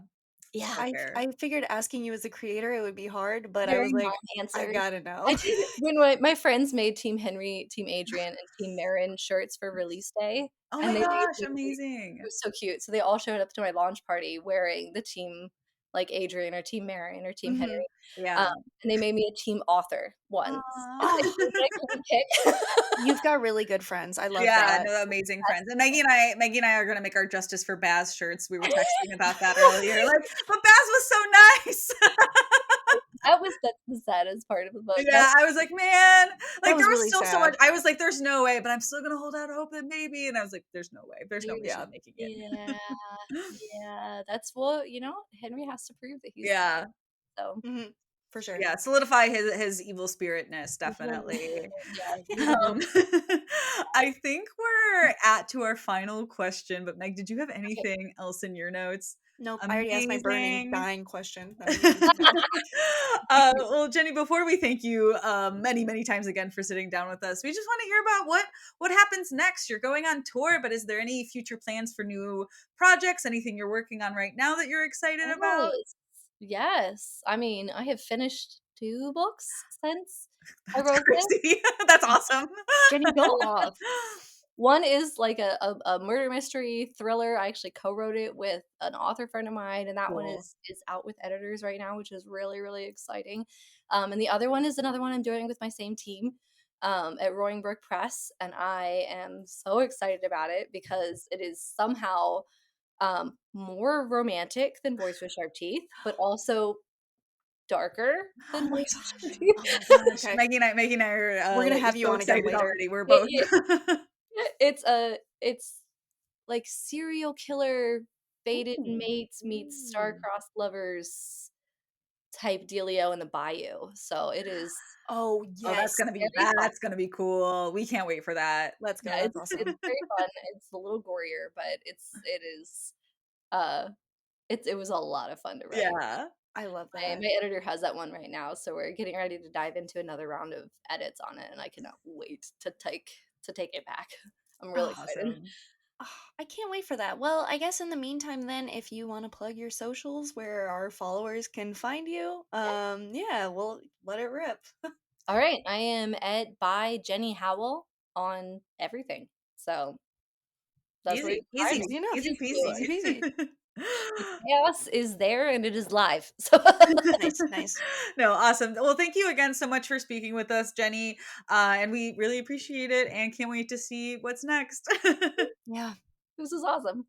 yeah. So fair. I figured asking you as a creator it would be hard, but I Very was like, I non-answer. gotta I know. did when my friends made Team Henry, Team Adrian, and Team Marin shirts for release day, Oh and my they made gosh, me it amazing. was so cute. So they all showed up to my launch party wearing the team, like Adrian or Team Marin or Team Mhm. Henry, um, Yeah. and they made me a team author once if Aw. they knew that I couldn't pick. You've got really good friends. I love Yeah, that. no, amazing That's friends. And Maggie and I are gonna make our Justice for Baz shirts. We were texting about that earlier. Like, but Baz was so nice. that's the saddest part of the book. Yeah, I was like, man, That like there was was really still so much. sad. I was like, there's no way, but I'm still gonna hold out hope that maybe. And I was like, there's no way. There's no way she's Yeah. making it. Yeah, yeah, that's what Henry has to prove that he's Yeah. so. Mhm. For sure. Yeah, solidify his evil spiritness, Mhm. definitely. Yeah, leave him Um, alone. I think we're at to our final question, but Meg, did you have Okay. anything else in your notes? Nope, I already asked my burning, Amazing. dying question that I needed to know. Well, Jenny, before we thank you many, many times again for sitting down with us, we just want to hear about what happens next. You're going on tour, but is there any future plans for new projects? Anything you're working on right now that you're excited about? Yes. Yes. I mean, I have finished 2 books since I That's wrote them. crazy. That's awesome. Jenny, go off. One is like a murder mystery thriller. I actually co-wrote it with an author friend of mine, and that one Cool. is out with editors right now, which is really, really exciting. And the other one is another one I'm doing with my same team, at Roaring Brook Press, and I am so excited about it because it is somehow, more romantic than Boys with Sharp Teeth, but also darker Oh than my Boys with Sharp gosh. Oh Teeth. my gosh. Okay. Maggie and I are, We're gonna like, have you so on again excited later. already. We're both It it's like serial killer fated Ooh. mates meets Ooh. star-crossed lovers type dealio in the bayou. So it is Oh, Oh, that's yes. gonna be very fun. cool. We can't wait for that. Let's Yeah, go. That's it's awesome. very fun. It's a little gorier, but it is, uh, it was a lot of fun to write. Yeah. I love My that. my editor has that one right now, so we're getting ready to dive into another round of edits on it, and I cannot wait to take it back. I'm really excited. Awesome. Oh, I can't wait for that. Well, I guess in the meantime, then, if you want to plug your socials where our followers can find you, yeah, we'll let it rip. All right, I am at by Jenni Howell on everything. So that's where you Easy, can find easy, me. Easy enough. easy Easy, Easy peasy. peasy. the chaos is there and it is live. So Nice, nice. No, awesome. Well, thank you again so much for speaking with us, Jenny. And we really appreciate it and can't wait to see what's next. Yeah. this is awesome.